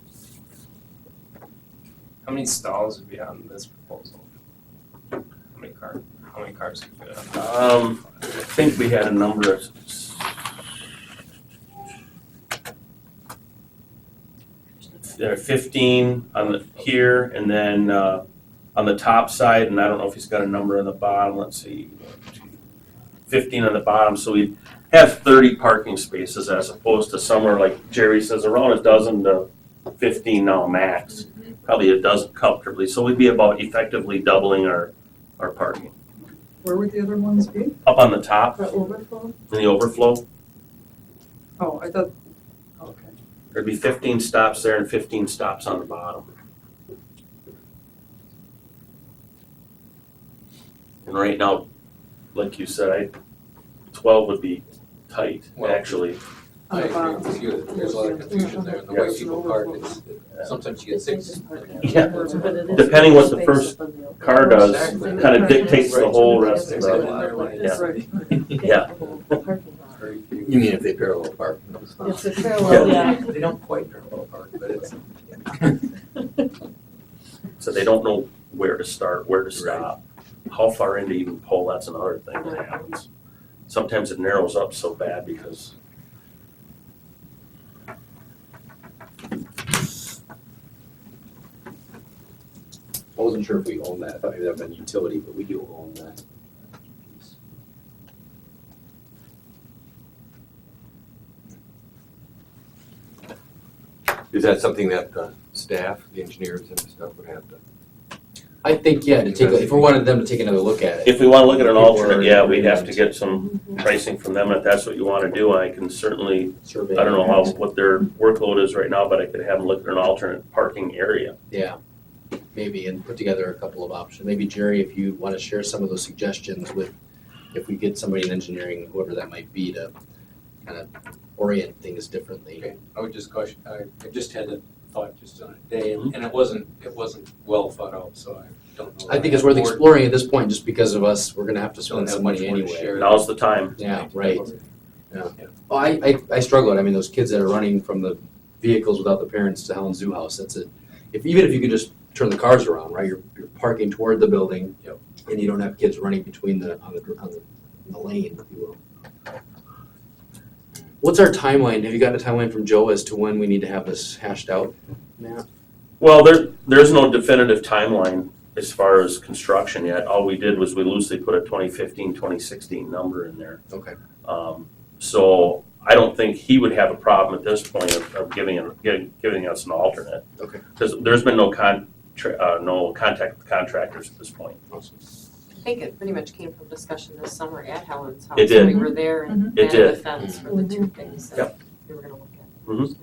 D: How many stalls would be on this proposal? How many cars could fit on?
G: I think we had a number of, there are 15 on the, here, and then on the top side, and I don't know if he's got a number on the bottom, let's see, 15 on the bottom, so we have 30 parking spaces as opposed to somewhere like Jerry says, around a dozen to 15 now max, probably a dozen comfortably, so we'd be about effectively doubling our parking.
E: where would the other ones be?
G: Up on the top,
J: The overflow?
G: in the overflow,
E: Oh, I thought, okay.
G: there'd be 15 stops there and 15 stops on the bottom. And right now, like you said, 12 would be tight,
L: Well,
G: actually.
E: On
L: I
E: the
L: agree
E: bottom.
L: with you, there's a lot of confusion there, and the way people park, it's, sometimes you get six.
G: Yeah.
J: But it is
G: Depending what the
J: space
G: first
J: up on the overflow.
G: Car does,
L: Exactly.
G: kind of dictates the whole rest of
L: Exactly.
G: the,
L: Yeah.
E: Right.
G: Yeah.
J: Parking lot.
L: Very few.
K: You mean if they parallel park?
J: It's a parallel, yeah.
L: They don't quite parallel park, but it's.
G: so they don't know where to start, where to stop. How far in to even pull, that's another thing that happens. Sometimes it narrows up so bad because
K: I wasn't sure if we own that, I thought maybe that meant utility, but we do own that. Is that something that the staff, the engineers and stuff would have to?
A: I think, yeah, to take, if we wanted them to take another look at it.
G: if we want to look at an
A: People
G: alternate,
A: are-
G: yeah, we'd have to get some pricing from them. If that's what you want to do, I can certainly,
A: Survey.
G: I don't know what their workload is right now, but I could have them look at an alternate parking area.
A: Yeah, maybe, and put together a couple of options. Maybe Jerry, if you want to share some of those suggestions with, if we get somebody in engineering, whoever that might be, to kind of orient things differently.
L: Okay, I would just caution, I just had a thought just on a day, and it wasn't well thought out, so I don't know.
A: I think it's worth exploring at this point, just because of us, we're gonna have to
L: Don't
A: spend
L: have
A: some
L: much
A: money
L: more to
A: anyway.
L: share.
G: Now's the time.
A: Yeah, right. Oh, I struggle, I mean, those kids that are running from the vehicles without the parents to Helen Zoo House, that's even if you could just turn the cars around, right, you're parking toward the building.
L: Yep.
A: And you don't have kids running between on the lane, if you will. What's our timeline? Have you gotten a timeline from Joe as to when we need to have this hashed out, Matt?
G: Well, there's no definitive timeline as far as construction yet. All we did was we loosely put a 2015, 2016 number in there.
A: Okay.
G: So I don't think he would have a problem at this point of giving us an alternate.
A: Okay.
G: Because there's been no contact with contractors at this point.
A: Awesome.
H: I think it pretty much came from discussion this summer at Helen's house.
G: It did.
H: We were there and
G: It
H: had
G: did.
H: a defense for the two things that
G: Yep.
H: we were gonna look at.
G: Mhm.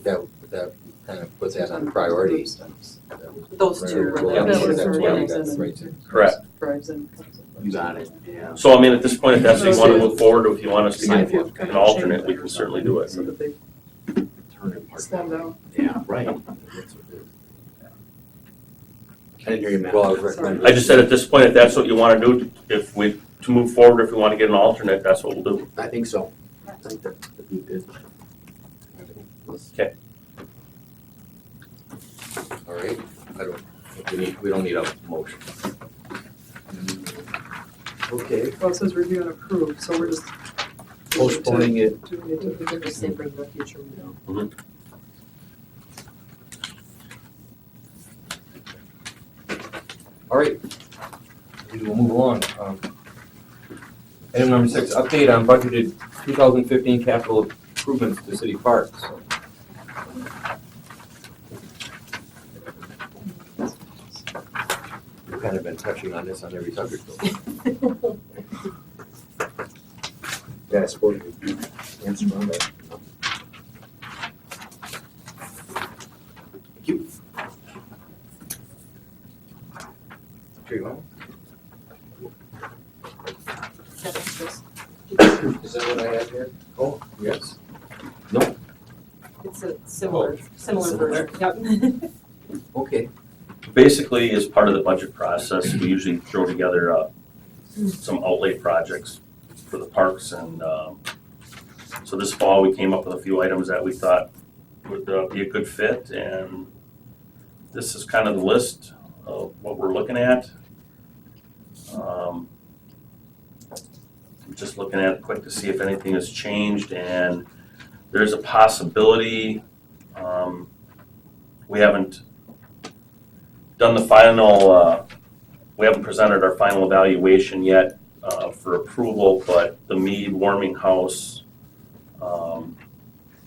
K: But that kind of puts that on priority.
H: Those two were the.
G: Yeah.
E: That was
K: That's
E: for
K: why we
E: drives
K: got
E: in.
K: right there.
G: Correct.
E: Drives in.
A: You got it, yeah.
G: So I mean, at this point, if that's what you want to move forward, or if you want us to
A: Sign
G: get
A: for it.
G: an alternate, we can certainly do it.
E: So that they
A: Turn and park.
E: slow down.
A: Yeah, right. I didn't hear you, Matt.
K: Well, I was recommending.
G: I just said at this point, if that's what you want to do, to move forward, if we want to get an alternate, that's what we'll do.
A: I think so. I think that'd be good.
G: Okay.
K: All right, we don't need a motion. Okay.
E: Well, it says review and approve, so we're just.
A: Postponing it.
E: Do we need to?
H: We could just say bring the future meeting.
B: All right, we will move along. Item number 6, update on budgeted 2015 capital improvements to city parks.
K: We've kind of been touching on this on every subject though.
A: Yeah, I suppose we answer on that. Thank you.
K: Sure you want?
L: Is that what I had here?
K: Oh, yes.
H: It's a similar
L: Similar?
H: version, yep.
K: Okay.
G: Basically, as part of the budget process, we usually throw together some outlay projects for the parks. And so this fall, we came up with a few items that we thought would be a good fit. And this is kind of the list of what we're looking at. I'm just looking at it quick to see if anything has changed, and there's a possibility. We haven't done the final, we haven't presented our final evaluation yet for approval, but the Mead Warming House,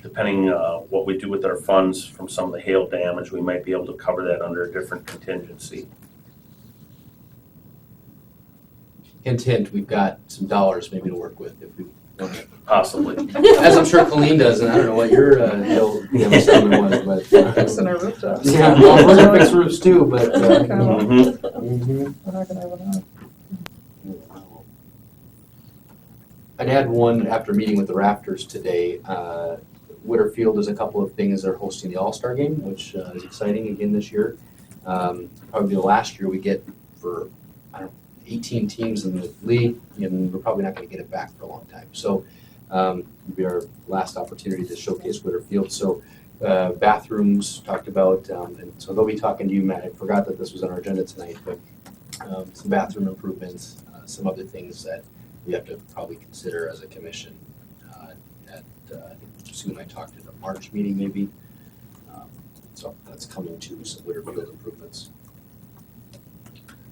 G: depending what we do with our funds from some of the hail damage, we might be able to cover that under a different contingency.
A: Hint, hint, we've got some dollars maybe to work with if we want to.
G: Possibly.
A: As I'm sure Colleen does, and I don't know what your estimate was, but.
E: Fixing our rooftops.
A: Yeah, well, we're gonna fix roofs too, but.
E: Okay.
G: Mhm.
A: Mhm.
E: We're not gonna have enough.
A: I'd add one after meeting with the Raptors today. Whitterfield has a couple of things. They're hosting the All-Star game, which is exciting again this year. Probably the last year we get for, 18 teams in the league, and we're probably not going to get it back for a long time. So it'll be our last opportunity to showcase Whitterfield. So bathrooms talked about, and so they'll be talking to you, Matt. I forgot that this was on our agenda tonight, but some bathroom improvements, some other things that we have to probably consider as a commission. I think Sue and I talked at the March meeting maybe. So that's coming to some Whitterfield improvements.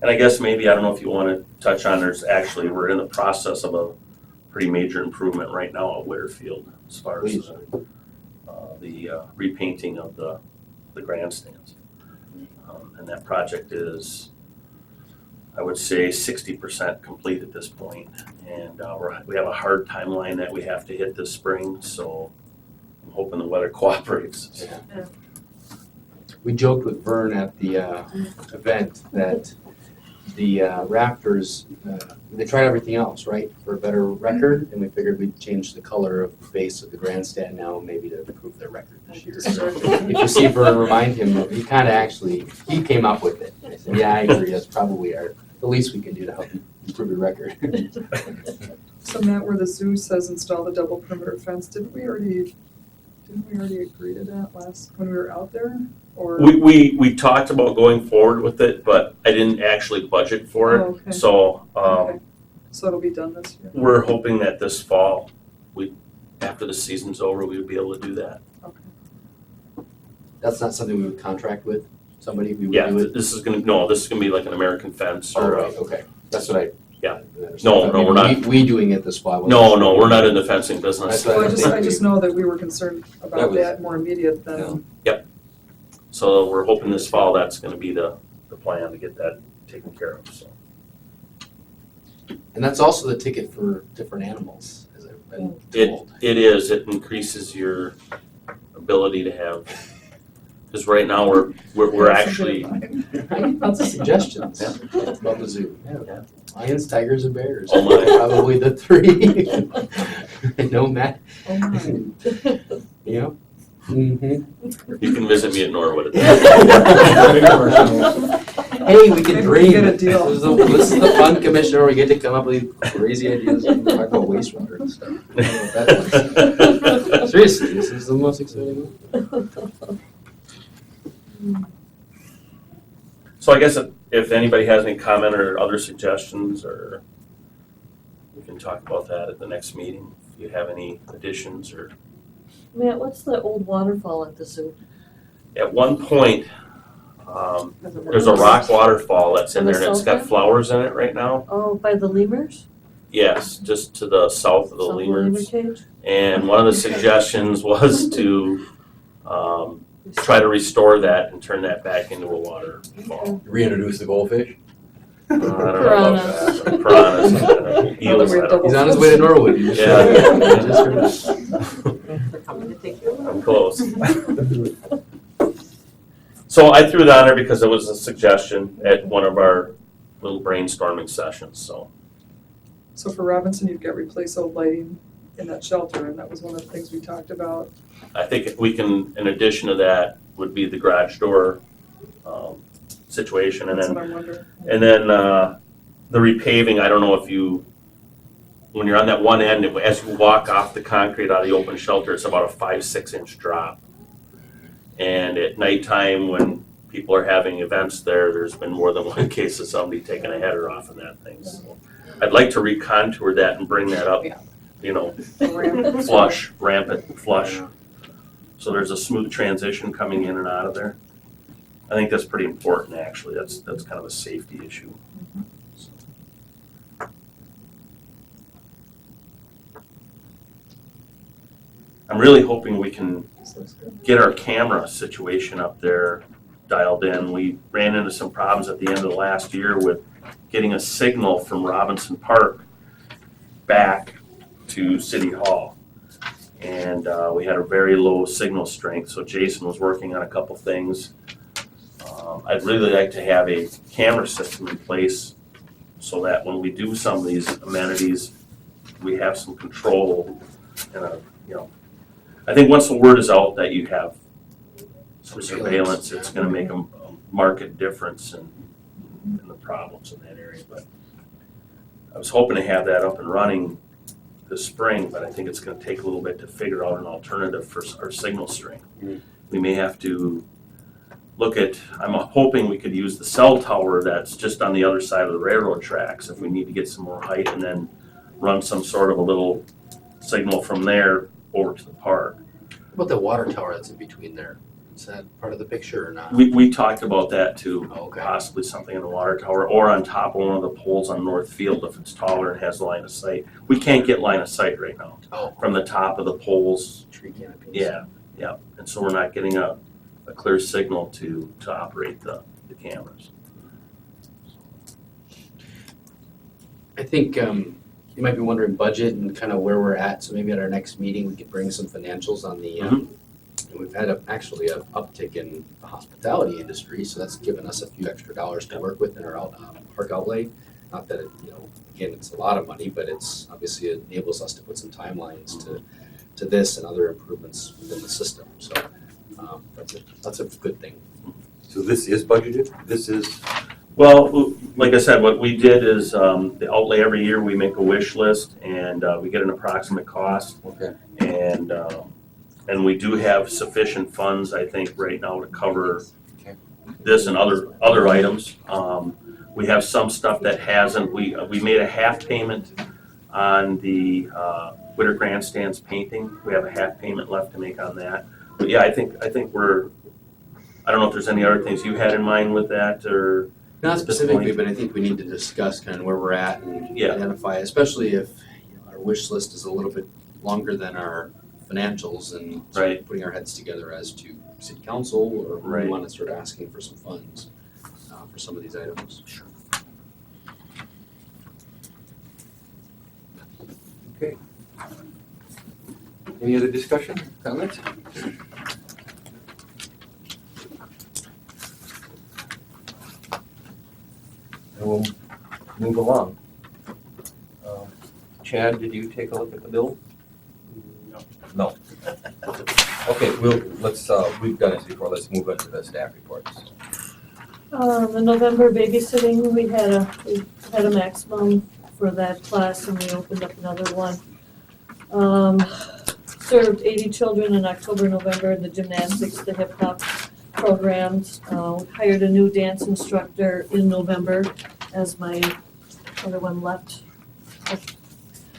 G: And I guess maybe, I don't know if you want to touch on, we're in the process of a pretty major improvement right now at Whitterfield as far as the repainting of the grandstands. And that project is, I would say, 60% complete at this point. And we have a hard timeline that we have to hit this spring, so I'm hoping the weather cooperates.
A: Yeah. We joked with Vern at the event that the Raptors, they tried everything else, right, for a better record, and we figured we'd change the color of the base of the grandstand now, maybe to improve their record this year. So if you see Vern, remind him that he came up with it. I said, yeah, I agree, that's probably the least we can do to help you improve your record.
E: So Matt, where the zoo says install the double perimeter fence, didn't we already agree to that when we were out there? Or?
G: We talked about going forward with it, but I didn't actually budget for it.
E: Oh, okay.
G: So
E: Okay. So it'll be done this year?
G: we're hoping that this fall, after the season's over, we would be able to do that.
E: Okay.
A: That's not something we would contract with somebody? We would do it?
G: This is gonna be like an American fence or
A: Oh, okay, that's what I.
G: Yeah. No, we're not.
A: We doing it this fall.
G: No, we're not in the fencing business.
A: That's what
E: Well, I just know that we were concerned about
K: was-
E: that more immediate than.
G: So we're hoping this fall that's gonna be the plan to get that taken care of, so.
A: And that's also the ticket for different animals, as I've been told.
G: It increases your ability to have, because right now we're actually,
A: Lots of suggestions about the zoo. Yeah. Lions, tigers, and bears.
G: Oh my.
A: Probably the three. No, Matt.
E: Oh my.
A: You know? Mm-hmm.
G: you can visit me at Norwood.
A: Hey, we can
E: Maybe we
A: dream.
E: get a deal.
A: This is the fun commission where we get to come up with crazy ideas and talk about wastewater and stuff. I don't know what that is. Seriously, this is the most exciting one.
G: So I guess if anybody has any comment or other suggestions, or we can talk about that at the next meeting, if you have any additions or.
J: Matt, what's the old waterfall at the zoo?
G: At one point, there's a rock waterfall that's in
J: On the
G: there and it's
J: south
G: got
J: end?
G: flowers in it right now.
J: Oh, by the lemurs?
G: Yes, just to the south of the
J: South of
G: lemurs.
J: lemur cage?
G: And one of the suggestions was to try to restore that and turn that back into a waterfall.
K: Reintroduce the goldfish?
G: I don't know about that. Piranhas. Eels, I don't know.
A: He's on his way to Norwood. You just heard it.
H: They're coming to take you.
G: I'm close. So I threw that on there because it was a suggestion at one of our little brainstorming sessions, so.
E: So for Robinson, you've got replace old lighting in that shelter, and that was one of the things we talked about.
G: I think we can, in addition to that, would be the garage door situation, and
E: That's
G: then
E: what I'm wondering.
G: the repaving. I don't know if you when you're on that one end, as you walk off the concrete out of the open shelter, it's about a 5-6 inch drop. And at nighttime, when people are having events there, there's been more than one case of somebody taking a header off in that thing. So I'd like to recontour that and bring that up, you know, flush, rampant flush. So there's a smooth transition coming in and out of there. I think that's pretty important, actually. That's kind of a safety issue. I'm really hoping we can get our camera situation up there dialed in. We ran into some problems at the end of the last year with getting a signal from Robinson Park back to City Hall. And we had a very low signal strength, so Jason was working on a couple things. I'd really like to have a camera system in place so that when we do some of these amenities, we have some control and I think once the word is out that you have some surveillance, it's going to make a marked difference in the problems in that area. But I was hoping to have that up and running this spring, but I think it's going to take a little bit to figure out an alternative for our signal strength. We may have to look at, I'm hoping we could use the cell tower that's just on the other side of the railroad tracks if we need to get some more height, and then run some sort of a little signal from there over to the park.
A: What about the water tower that's in between there? Is that part of the picture or not?
G: We talked about that too,
A: Okay.
G: possibly something in the water tower or on top of one of the poles on North Field if it's taller and has line of sight. We can't get line of sight right now from the top of the poles.
A: Tree canopies.
G: Yeah, and so we're not getting a clear signal to operate the cameras.
A: I think you might be wondering budget and kind of where we're at, so maybe at our next meeting, we could bring some financials on the, we've had actually an uptick in the hospitality industry, so that's given us a few extra dollars to work with in our park outlay. Not that, again, it's a lot of money, but it's obviously it enables us to put some timelines to this and other improvements within the system, so that's a good thing.
K: So this is budgeted? This is,
G: Well, like I said, what we did is the outlay every year, we make a wish list and we get an approximate cost.
K: okay.
G: And we do have sufficient funds, I think, right now to cover this and other items. We have some stuff that hasn't. We made a half payment on the Winter Grandstands painting. We have a half payment left to make on that. But yeah, I think we're. I don't know if there's any other things you had in mind with that or.
A: Not specifically, but I think we need to discuss kind of where we're at and identify, especially if our wish list is a little bit longer than our financials and sort of putting our heads together as to city council or we want to start asking for some funds for some of these items. Sure.
K: Okay. Any other discussion, comments? And we'll move along. Chad, did you take a look at the bill? No. Okay, let's, we've done this before, let's move into the staff reports.
J: The November babysitting, we had a maximum for that class and we opened up another one. Served 80 children in October, November, the gymnastics, the hip hop programs. Hired a new dance instructor in November as my other one left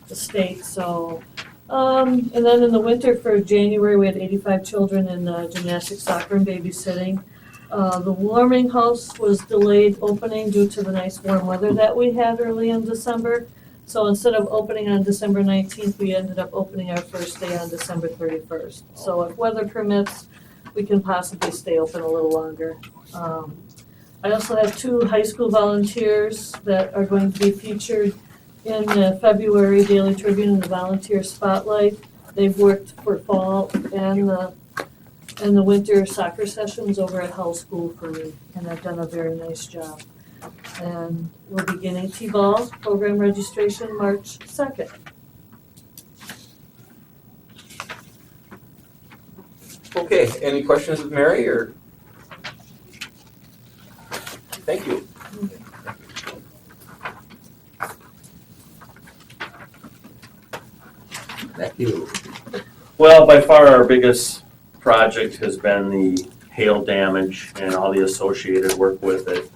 J: the state, so. And then in the winter for January, we had 85 children in gymnastics, soccer, and babysitting. The warming house was delayed opening due to the nice warm weather that we had early in December. So instead of opening on December 19th, we ended up opening our first day on December 31st. So if weather permits, we can possibly stay open a little longer. I also have 2 high school volunteers that are going to be featured in the February Daily Tribune and the Volunteer Spotlight. They've worked for fall and the winter soccer sessions over at Hull School for me, and they've done a very nice job. And we're beginning T-ball program registration March 2nd.
K: Okay, any questions of Mary or? Thank you. Back to you.
G: Well, by far our biggest project has been the hail damage and all the associated work with it.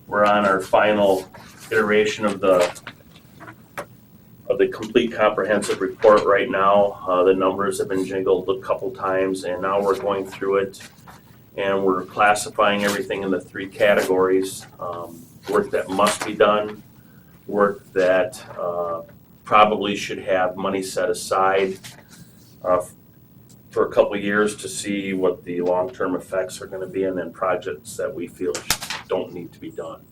G: We're on our final iteration of the complete comprehensive report right now. The numbers have been jiggled a couple times, and now we're going through it and we're classifying everything into 3 categories. Work that must be done, work that probably should have money set aside for a couple of years to see what the long-term effects are going to be, and then projects that we feel don't need to be done.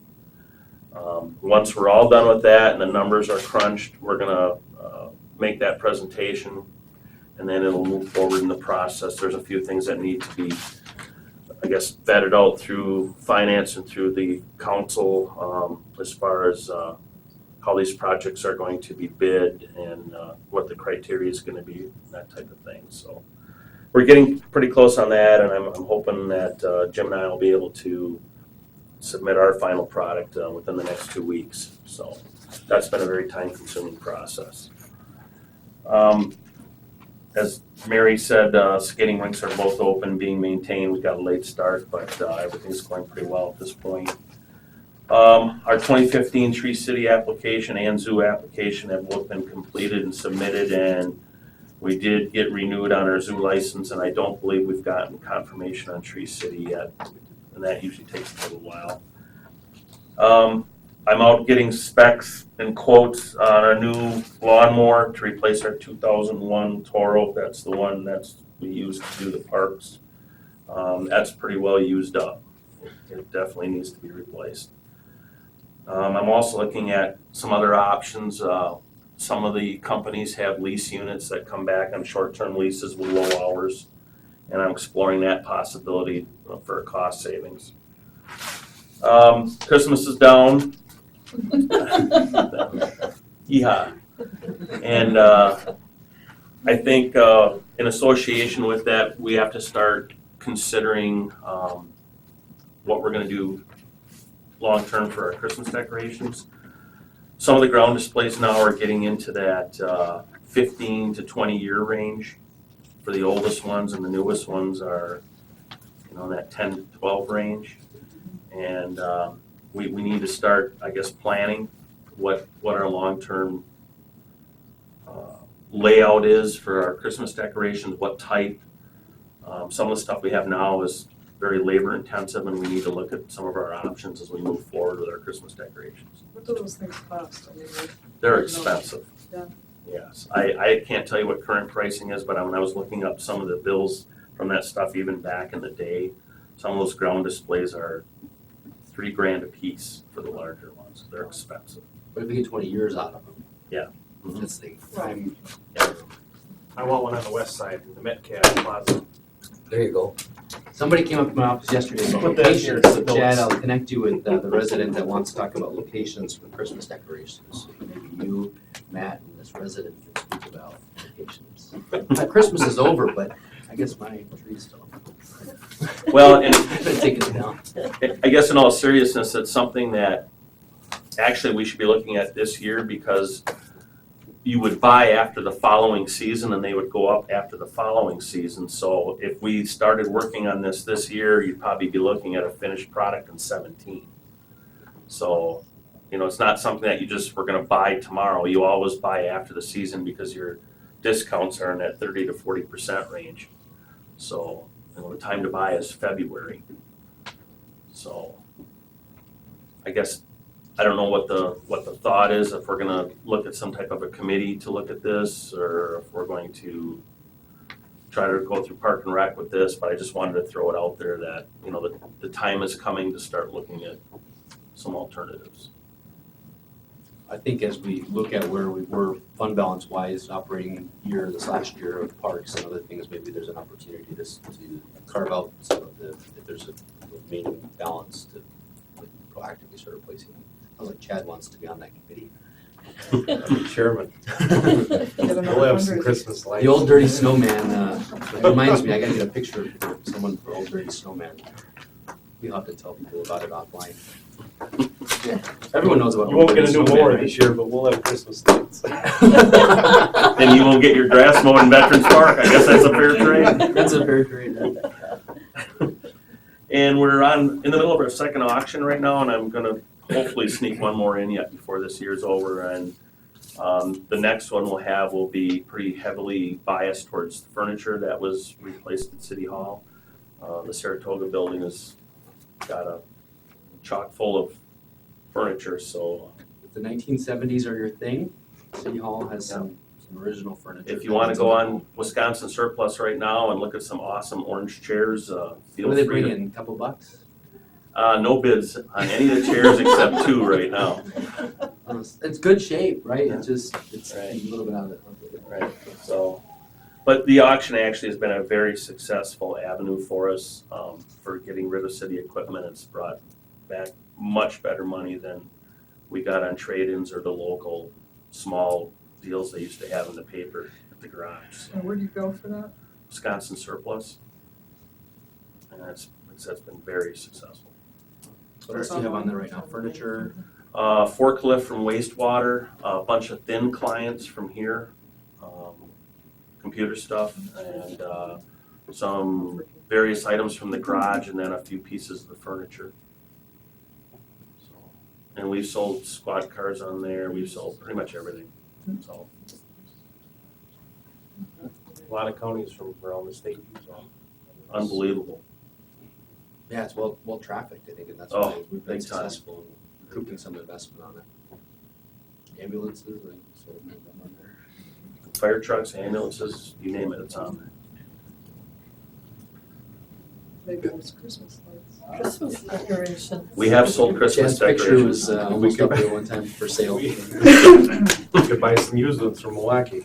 G: Once we're all done with that and the numbers are crunched, we're going to make that presentation, and then it'll move forward in the process. There's a few things that need to be, I guess, vetted out through finance and through the council as far as how these projects are going to be bid and what the criteria is going to be, that type of thing. So we're getting pretty close on that, and I'm hoping that Jim and I will be able to submit our final product within the next 2 weeks. So that's been a very time-consuming process. As Mary said, skating rinks are both open, being maintained. We got a late start, but everything's going pretty well at this point. Our 2015 Tree City application and zoo application have both been completed and submitted, and we did get renewed on our zoo license, and I don't believe we've gotten confirmation on Tree City yet, and that usually takes a little while. I'm out getting specs and quotes on a new lawnmower to replace our 2001 Toro. That's the one we use to do the parks. That's pretty well used up. It definitely needs to be replaced. I'm also looking at some other options. Some of the companies have lease units that come back on short-term leases with low hours, and I'm exploring that possibility for cost savings. Christmas is down. Yeehaw. And I think in association with that, we have to start considering what we're going to do long-term for our Christmas decorations. Some of the ground displays now are getting into that 15 to 20 year range for the oldest ones, and the newest ones are, in that 10 to 12 range. And we need to start, I guess, planning what our long-term layout is for our Christmas decorations, what type. Some of the stuff we have now is very labor intensive, and we need to look at some of our options as we move forward with our Christmas decorations.
E: What do those things cost? I mean,
G: They're expensive.
E: Yeah.
G: Yes, I can't tell you what current pricing is, but when I was looking up some of the bills from that stuff even back in the day, some of those ground displays are $3,000 a piece for the larger ones. They're expensive.
A: But if we get 20 years out of them.
G: Yeah.
A: That's the time.
C: I want one on the west side, the Metcalf Plaza.
A: There you go. Somebody came up to my office yesterday about
C: Put that in your
A: locations, so
C: notes.
A: Chad, I'll connect you with the resident that wants to talk about locations for Christmas decorations. Maybe you, Matt, and this resident can speak about locations. Christmas is over, but I guess my tree's still.
G: Well, and
A: Take it down.
G: I guess in all seriousness, it's something that actually we should be looking at this year, because you would buy after the following season and they would go up after the following season. So if we started working on this year, you'd probably be looking at a finished product in 17. So, it's not something that we're going to buy tomorrow. You always buy after the season because your discounts are in that 30 to 40% range. So, the time to buy is February. So, I guess I don't know what the thought is, if we're gonna look at some type of a committee to look at this, or if we're going to try to go through Park and Rec with this, but I just wanted to throw it out there that, the time is coming to start looking at some alternatives.
A: I think as we look at where we were fund balance wise operating year, this last year of parks and other things, maybe there's an opportunity to carve out some of if there's a remaining balance to proactively start replacing them. Sounds like Chad wants to be on that committee.
C: Chairman.
E: Get another
C: We'll have some
E: fundraiser.
C: Christmas lights.
A: The old dirty snowman, it reminds me, I gotta get a picture of someone for old dirty snowman. We'll have to tell people about it offline. Everyone knows about
C: You
A: old
C: won't get
A: dirty
C: a new
A: snowman,
C: mower
A: right?
C: this year, but we'll have Christmas lights.
G: then you will get your grass mowed in Veterans Park. I guess that's a fair trade.
A: That's a fair trade.
G: And we're in the middle of our second auction right now, and I'm gonna hopefully sneak one more in yet before this year's over. And the next one will be pretty heavily biased towards the furniture that was replaced at City Hall. The Saratoga building has got a chock full of furniture, so
A: If the 1970s are your thing, City Hall has some original furniture.
G: if you wanna go on Wisconsin Surplus right now and look at some awesome orange chairs,
A: What
G: feel
A: do they
G: free
A: bring
G: to.
A: in, couple bucks?
G: No bids on any of the chairs except 2 right now.
A: It's good shape, right? It's just, it's a
G: Right.
A: little bit out of it.
G: Right, so, but the auction actually has been a very successful avenue for us, for getting rid of city equipment. It's brought back much better money than we got on trade-ins or the local small deals they used to have in the paper at the garage.
E: And where'd you go for that?
G: Wisconsin Surplus. And that's been very successful.
A: What else do you have on there right now? Furniture?
G: Forklift from wastewater, a bunch of thin clients from here, computer stuff, and some various items from the garage, and then a few pieces of the furniture. So, and we've sold squad cars on there, we've sold pretty much everything, so.
C: A lot of counties from around the state use them.
G: Unbelievable.
A: Yeah, it's well trafficked, I think, and that's
G: Oh,
A: why we've been
G: big time.
A: successful in recouping some investment on it. Ambulances, like, so them on there.
G: Fire trucks, ambulances, you name it, it's on there.
E: Maybe those Christmas lights.
J: Christmas decoration.
G: We have sold Christmas
A: Chad's picture
G: decorations.
A: was almost up there one time for sale.
C: We could buy some used ones from Milwaukee.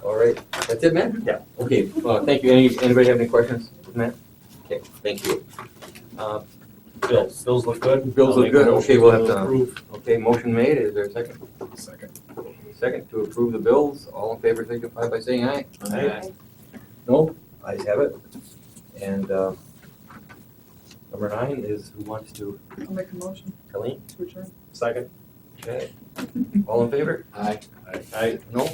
K: All right, that's it, Matt?
G: Yeah.
K: Okay, thank you. Anybody have any questions, Matt? Okay, thank you.
C: Bills look good.
K: Bills
C: I'll
K: look
C: make a
K: good.
C: motion
K: Okay, we'll have to-
C: approve.
K: Okay, motion made. Is there a second?
I: Second.
K: Second to approve the bills. All in favor, signify by saying aye.
G: Aye.
K: No? Ayes have it. And number 9 is who wants to,
E: I'll make a motion
K: Colleen?
E: to adjourn.
C: Second.
K: Okay. All in favor?
A: Aye.
K: Aye. No?